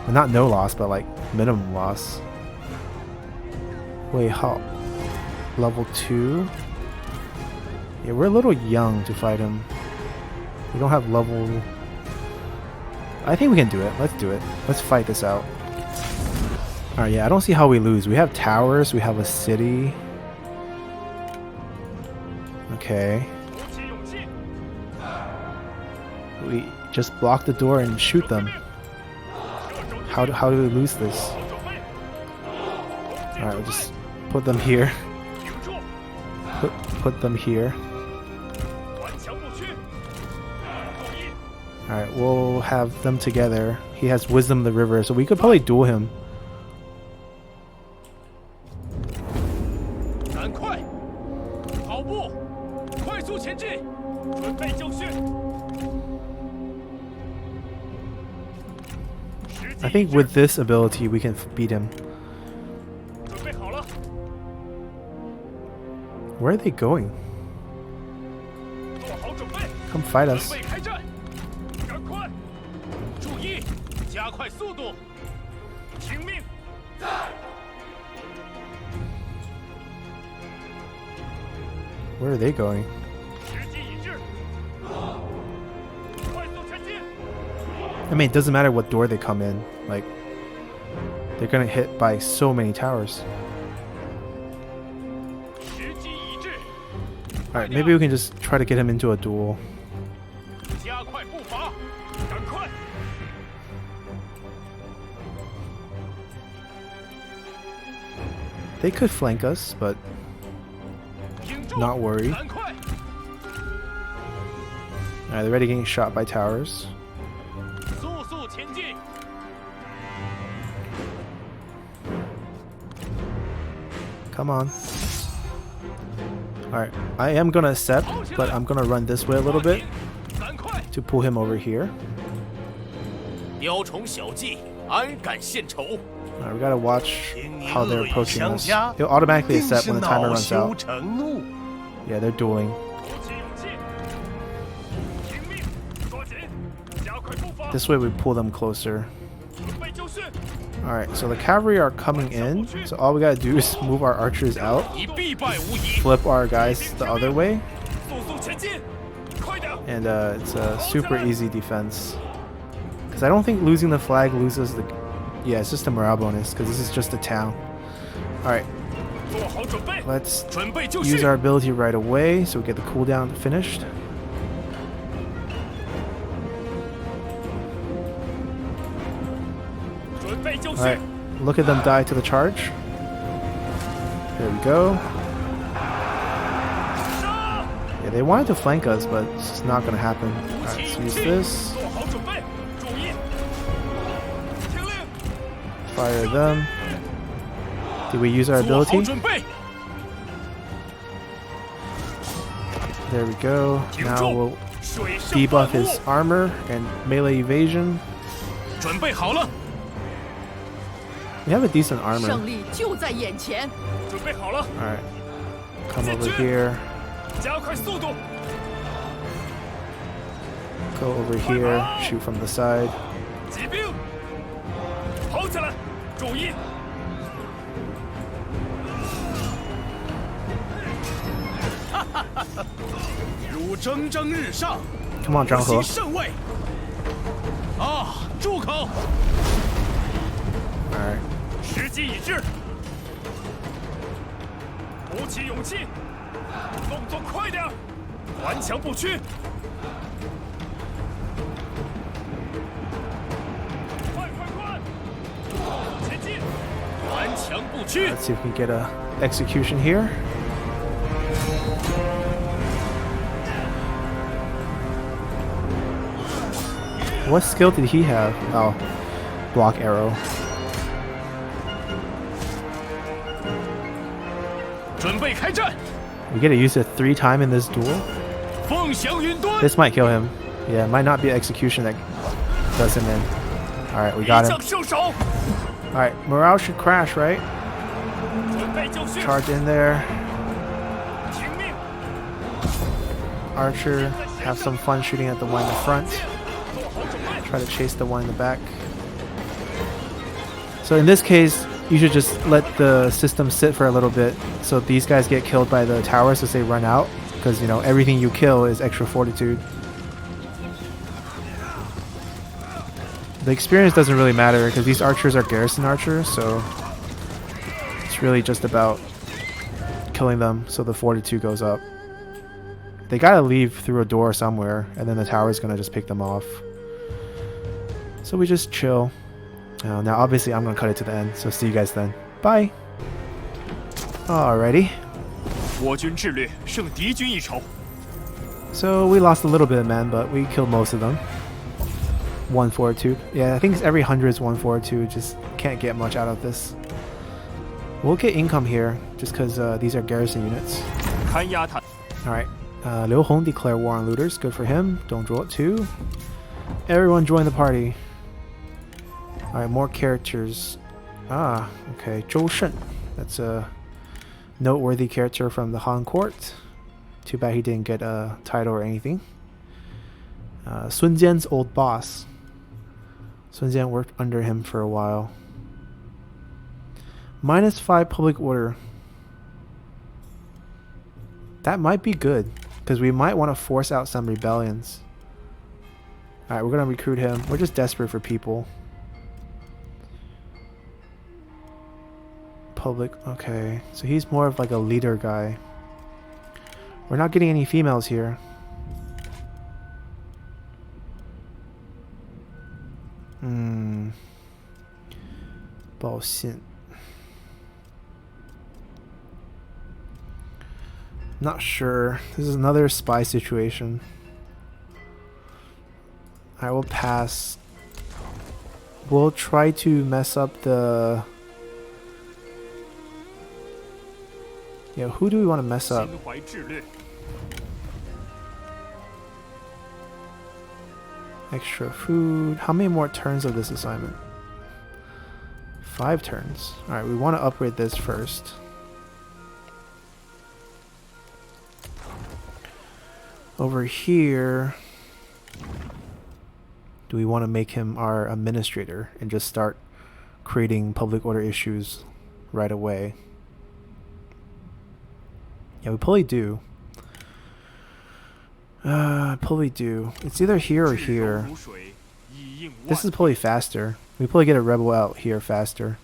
Well, not no loss, but like minimum loss. Wait, how? Level 2? Yeah, we're a little young to fight him. We don't have level... I think we can do it. Let's do it. Let's fight this out. Alright, yeah, I don't see how we lose. We have towers, we have a city. Okay. We just block the door and shoot them. How do we lose this? Alright, we'll just put them here. Put them here. Alright, we'll have them together. He has Wisdom of the River, so we could probably duel him. I think with this ability we can beat him. Where are they going? Come fight us. Where are they going? I mean, it doesn't matter what door they come in. Like, they're gonna hit by so many towers. Alright, maybe we can just try to get him into a duel. They could flank us, but not worry. Alright, they're already getting shot by towers. Come on. Alright, I am gonna accept, but I'm gonna run this way a little bit to pull him over here. Alright, we gotta watch how they're approaching us. He'll automatically accept when the timer runs out. Yeah, they're dueling. This way we pull them closer. Alright, so the cavalry are coming in, so all we gotta do is move our archers out, flip our guys the other way, and it's a super easy defense. Because I don't think losing the flag loses the... Yeah, it's just a morale bonus, because this is just a town. Alright, let's use our ability right away, so we get the cooldown finished. Alright, look at them die to the charge. There we go. Yeah, they wanted to flank us, but it's just not going to happen. Alright, let's use this. Fire them. Did we use our ability? There we go. Now we'll debuff his armor and melee evasion. We have a decent armor. Alright. Come over here. Go over here. Shoot from the side. Come on, Zhang He. Alright. Let's see if we can get a execution here. What skill did he have? Oh, block arrow. We get to use it 3 times in this duel. This might kill him. Yeah, it might not be execution that does him in. Alright, we got him. Alright, morale should crash, right? Charge in there. Archer, have some fun shooting at the one in the front. Try to chase the one in the back. So in this case, you should just let the system sit for a little bit so these guys get killed by the towers as they run out, because you know everything you kill is extra fortitude. The experience doesn't really matter because these archers are garrison archers, so it's really just about killing them so the fortitude goes up. They gotta leave through a door somewhere, and then the tower is gonna just pick them off. So we just chill. Now obviously I'm gonna cut it to the end, so see you guys then. Bye! Alrighty. 我军智略胜敌军一筹。 So we lost a little bit of men, but we killed most of them. 142. Yeah, I think it's every 100 is 142. Just can't get much out of this. We'll get income here, just because these are garrison units. 勘压他。 Alright. Liu Hong declare war on looters. Good for him. Don't draw it too. Everyone join the party. Alright, more characters. Ah, okay. Zhou Shen. That's a noteworthy character from the Han Court. Too bad he didn't get a title or anything. Sun Jian's old boss. Sun Jian worked under him for a while. -5 public order. That might be good, because we might want to force out some rebellions. Alright, we're going to recruit him. We're just desperate for people. Public, okay. So he's more of like a leader guy. We're not getting any females here. Bao Xin. Not sure. This is another spy situation. I will pass. We'll try to mess up the... Yeah, who do we want to mess up? 心怀智略。 Extra food. How many more turns of this assignment? 5 turns. Alright, we want to upgrade this first. Over here, do we want to make him our administrator and just start creating public order issues right away? Yeah, we probably do. Probably do. It's either here or here. This is probably faster. We probably get a rebel out here faster.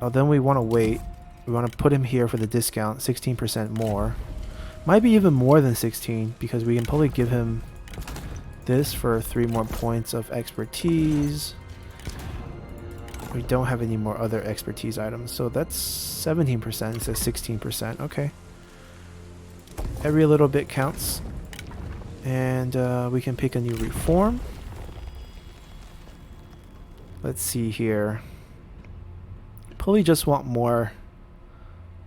Oh, then we want to wait. We want to put him here for the discount, 16% more. Might be even more than 16, because we can probably give him this for 3 more points of expertise. We don't have any more other expertise items, so that's 17% instead of 16%. Okay. Every little bit counts. And we can pick a new reform. Let's see here. Probably just want more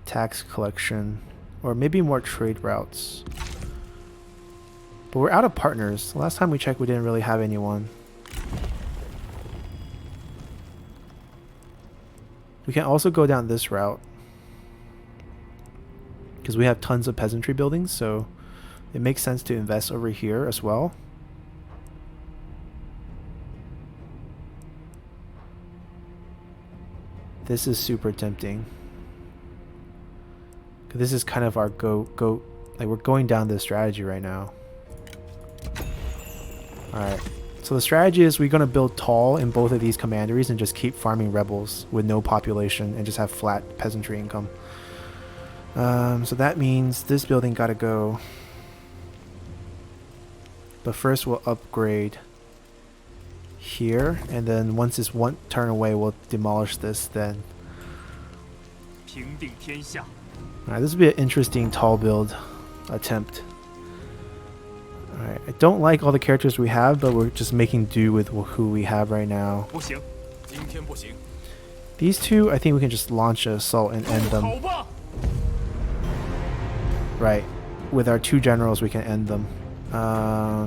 tax collection, or maybe more trade routes. But we're out of partners. Last time we checked, we didn't really have anyone. We can also go down this route, because we have tons of peasantry buildings, so it makes sense to invest over here as well. This is super tempting. This is kind of our go, like we're going down this strategy right now. Alright, so the strategy is we're going to build tall in both of these commanderies and just keep farming rebels with no population and just have flat peasantry income. So that means this building gotta go. But first we'll upgrade here, and then once it's 1 turn away, we'll demolish this then. 平定天下。 Alright, this will be an interesting tall build attempt. Alright, I don't like all the characters we have, but we're just making do with who we have right now. 不行，今天不行。 These two, I think we can just launch an assault and end them. 好吧。 Right. With our 2 generals, we can end them.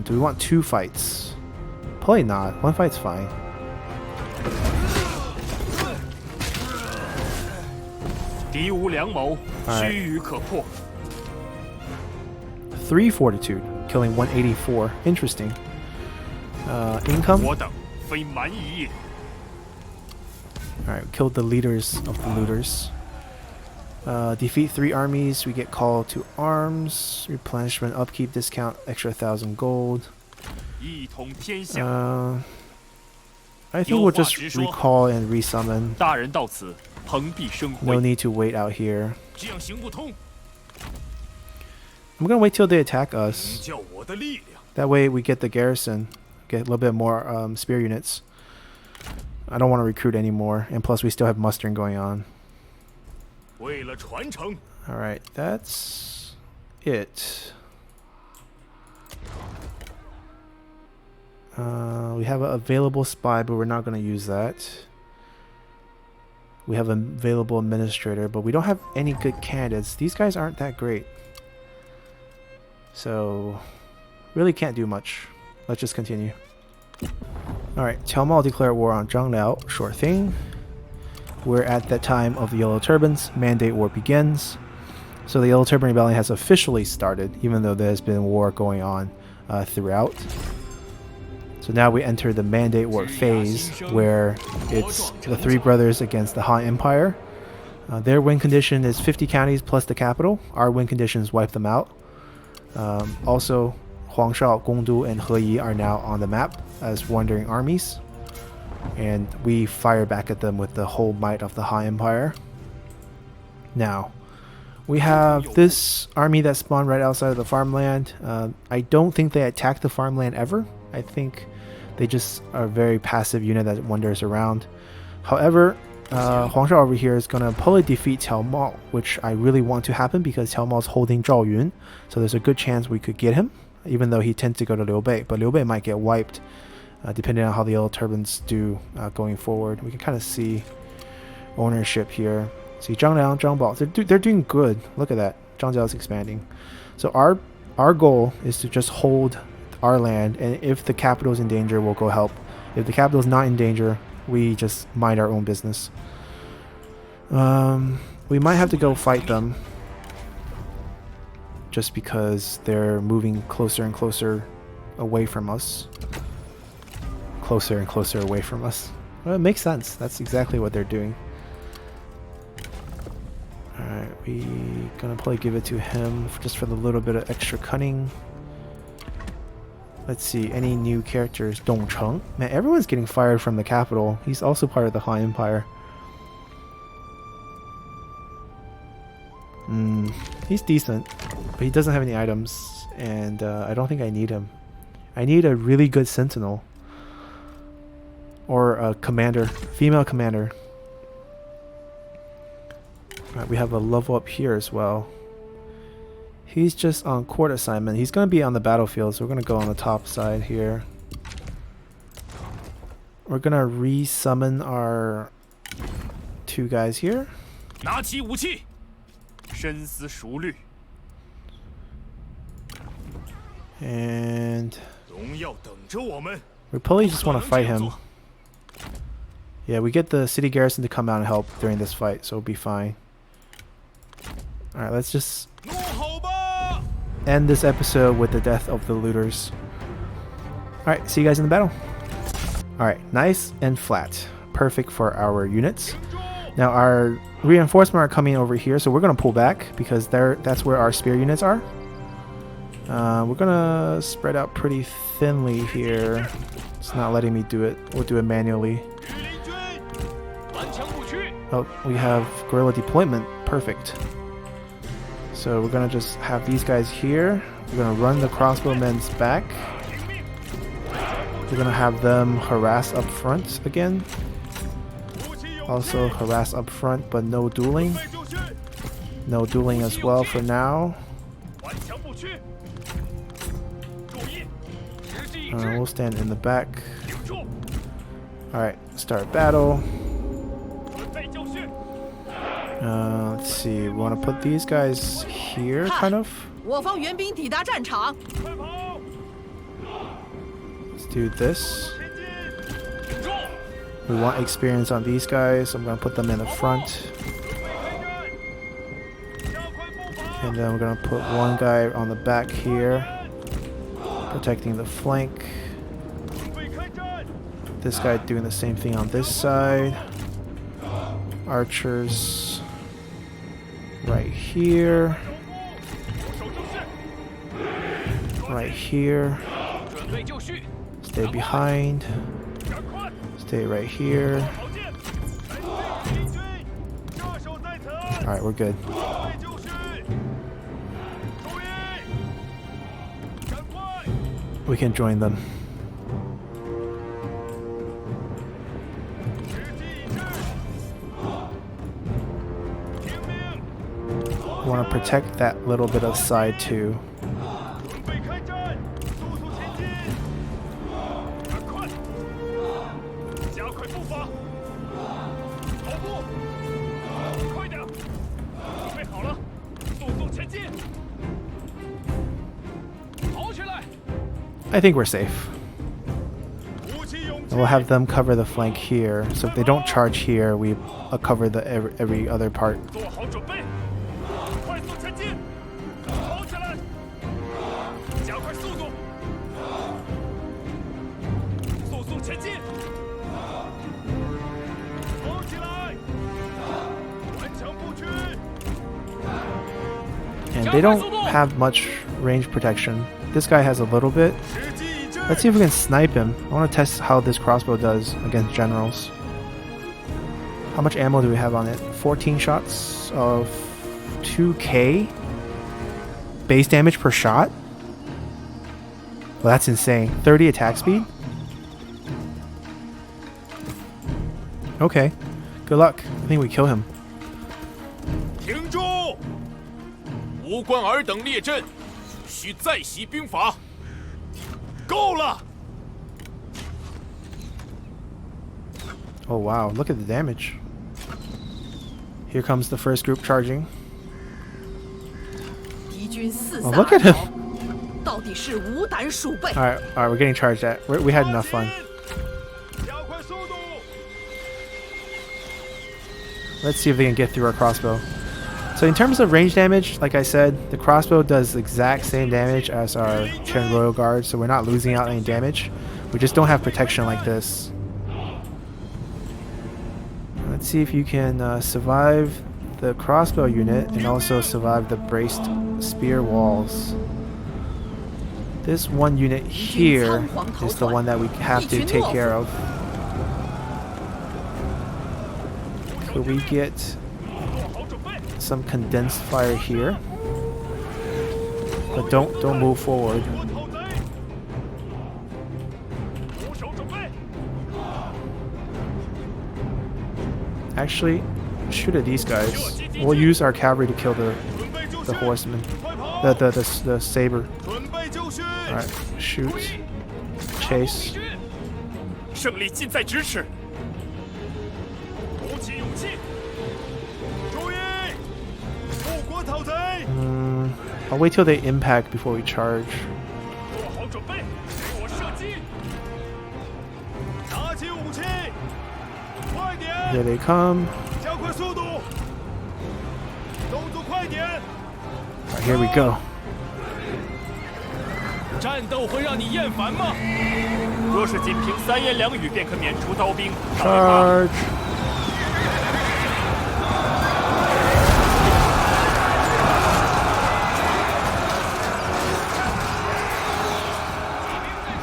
Do we want 2 fights? Probably not. 1 fight's fine.敌无良谋，须臾可破。 3 fortitude, killing 184. Interesting. Income? 我等非蛮夷也。 Alright, killed the leaders of the looters. Defeat 3 armies, we get call to arms. Replenishment, upkeep, discount, extra 1,000 gold. 一统天下。 I think we'll just recall and resummon. 大人到此，蓬荜生 No 辉。 need to wait out here. 这样行不通。 I'm gonna wait till they attack us. 叫我的力量。 That way we get the garrison. Get a little bit more spear units. I don't want to recruit anymore, and plus we still have mustering going on. 为了传承。 All right, that's it. We have an available spy, but we're not going to use that. We have an available administrator, but we don't have any good candidates. These guys aren't that great. So, really can't do much. Let's just continue. Alright, Qiao Mao declared war on Zhang Liao. Sure thing. We're at that time of the Yellow Turbans. Mandate War begins. So the Yellow Turban Rebellion has officially started, even though there's been war going on throughout. So now we enter the Mandate War phase, where it's the three brothers against the Han Empire. Their win condition is 50 counties plus the capital. Our win conditions wipe them out. Also, Huangshao, Gongdu, and Heyi are now on the map as wandering armies. And we fire back at them with the whole might of the Han Empire. Now, we have this army that spawned right outside of the farmland. I don't think they attack the farmland ever. I think they just are a very passive unit that wanders around. However, Huangshao over here is going to probably defeat Qiao Mao, which I really want to happen because Qiao Mao is holding Zhao Yun. So there's a good chance we could get him, even though he tends to go to Liu Bei. But Liu Bei might get wiped, depending on how the Yellow Turbans do going forward. We can kind of see ownership here. See, Zhang Liang, Zhang Bao, they're doing good. Look at that. Zhang Jiao is expanding. So our goal is to just hold our land, and if the capital is in danger, we'll go help. If the capital is not in danger, we just mind our own business. We might have to go fight them, just because they're moving closer and closer away from us. Closer and closer away from us. Well, it makes sense. That's exactly what they're doing. Alright, we gonna probably give it to him just for the little bit of extra cunning. Let's see, any new characters? Dong Cheng? Man, everyone's getting fired from the capital. He's also part of the Han Empire. He's decent, but he doesn't have any items, and I don't think I need him. I need a really good sentinel. Or a commander, female commander. Alright, we have a level up here as well. He's just on court assignment. He's going to be on the battlefield, so we're going to go on the top side here. We're going to re-summon our two guys here. 拿起武器，深思熟虑。 And 荣耀等着我们。 we probably just want to fight him. Yeah, we get the city garrison to come out and help during this fight, so it'll be fine. Alright, let's just end this episode with the death of the looters. Alright, see you guys in the battle. Alright, nice and flat. Perfect for our units. Now our reinforcements are coming over here, so we're going to pull back because that's where our spear units are. We're going to spread out pretty thinly here. It's not letting me do it. We'll do it manually. Oh, we have guerrilla deployment. Perfect. So we're going to just have these guys here. We're going to run the crossbowmen's back. We're going to have them harass up front again. Also harass up front, but no dueling. No dueling as well for now. We'll stand in the back. Alright, start battle. Let's see, we want to put these guys here, kind of. 我方援兵抵达战场。 Let's do this. We want experience on these guys, so I'm going to put them in the front. And then we're going to put one guy on the back here, protecting the flank. This guy doing the same thing on this side. Archers right here. Right here. Stay behind. Stay right here. Alright, we're good. We can join them. Want to protect that little bit of side too. 准备开战，速速前进！快，加快步伐，跑步，快点，准备好了，速速前进，跑起来！ I think we're safe. 鼓起勇气 And we'll have them cover the flank here. So if they don't charge here, we cover the every other part. 做好准备，快速前进，跑起来，加快速度，速速前进，跑起来，顽强不屈。 And they don't have much range protection. This guy has a little bit. 时机已至， Let's see if we can snipe him. I want to test how this crossbow does against generals. How much ammo do we have on it? 14 shots of 2k? Base damage per shot? Well, that's insane. 30 attack speed? Okay. Good luck. I think we kill him. 停住！无关尔等列阵，需再习兵法。够了！ Oh wow, look at the damage. Here comes the first group charging. 敌军四 Oh, 散 look 而 at him. 逃，到底是无胆鼠辈。 Alright, we're getting charged at. We had enough fun. 加快速度！ Let's see if they can get through our crossbow. So in terms of range damage, like I said, the crossbow does the exact same damage as our Chen Royal Guard, so we're not losing out any damage. We just don't have protection like this. Let's see if you can survive the crossbow unit and also survive the braced spear walls. This one unit here is the one that we have to take care of. Could we get 做好准备， some condensed fire here? But don't move forward. 我讨贼！鼓手准备， Actually, shoot at these guys. We'll use our cavalry to kill 准备就绪 the，horsemen. 快跑！ The saber. 准备就绪！ Alright, shoot. Chase. 胜利近在咫尺！鼓起勇气！注意，护国讨贼！ I'll wait till they impact before we charge. 做好准备，给我射击！拿起武器，快点！ Here they come. 加快速度，动作快点！ Alright, here we go. 战斗会让你厌烦吗？若是仅凭3言2语便可免除刀兵，大爷妈！ Charge.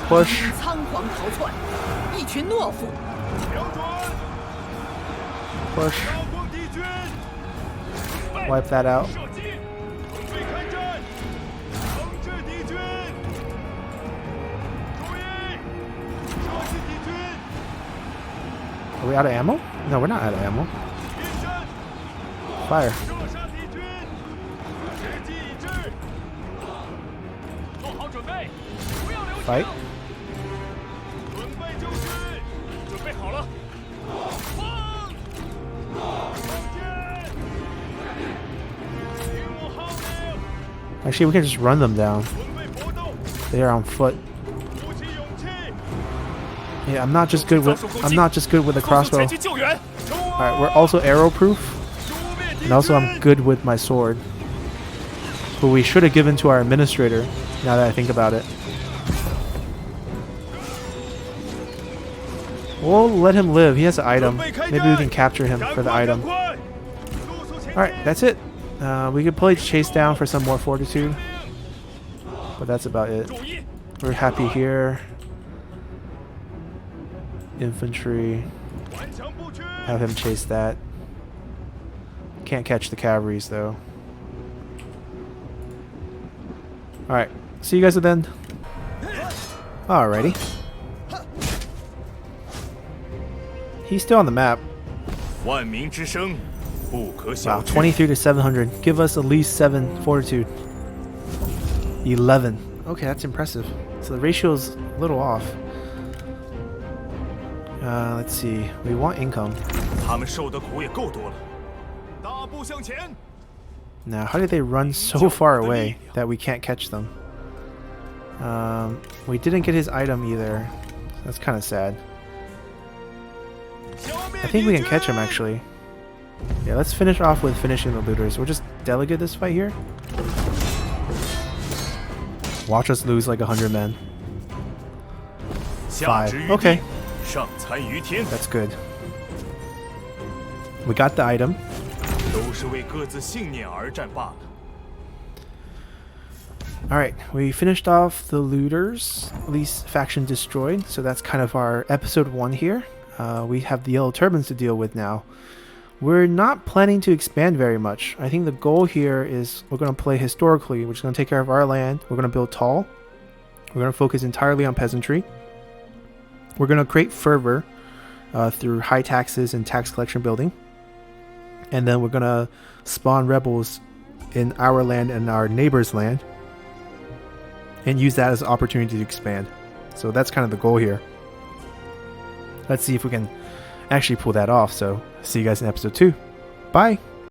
Push. 仓皇逃窜，一群懦夫。瞄准， Push. 刀光敌军，准备 Wipe that out. 射击，准备开战，惩治敌军。注意，射击敌军， Are we out of ammo? No, we're not out of ammo. 隐身， Fire. 射杀敌军。时机已至，做好准备，不要留情。 Fight. 准备就绪，准备好了，放，放箭，听我号令， Actually, we can just run them down. 准备搏斗， They are on foot. 鼓起勇气， Yeah, I'm not just good with the 速速 crossbow. 前去救援。 Alright, we're also arrow proof. 诛灭敌 And also, I'm 军， good with my sword. Who we should have given to our administrator, now that I think about it. We'll let him live. He has an item. Maybe we can capture him 赶 for the 快，赶 item. 快，速速前进。 Alright, that's it. We could probably chase down for some more fortitude. But that's about it. 注意， We're happy here. Infantry. 顽强不屈， Have him chase that. Can't catch the cavalries though. Alright. See you guys at the end. Alrighty. He's still on the map. 万民之声，不可小 Wow, 觑。 23 to 700. Give us at least 7 fortitude. 11. Okay, that's impressive. So the ratio is a little off. Let's see. We want income. 他们受的苦也够多了。大步向前， Now, how did they run so far away that we can't catch them? We didn't get his item either. That's kind of sad. 消灭 I think we can 敌 catch him 军 actually. Yeah, let's finish off with finishing the looters. We'll just delegate this fight here. Watch us lose like 100 men. 下之于 5. Okay, 地，上参于天， that's good. We got the item. 都是为各自信念而战罢了。 Alright, we finished off the looters, at least faction destroyed, so that's kind of our episode 1 here. We have the yellow turbans to deal with now. We're not planning to expand very much. I think the goal here is we're going to play historically, which is going to take care of our land. We're going to build tall. We're going to focus entirely on peasantry. We're going to create fervor through high taxes and tax collection building. And then we're going to spawn rebels in our land and our neighbor's land and use that as an opportunity to expand. So that's kind of the goal here. Let's see if we can actually pull that off. So see you guys in episode 2. Bye!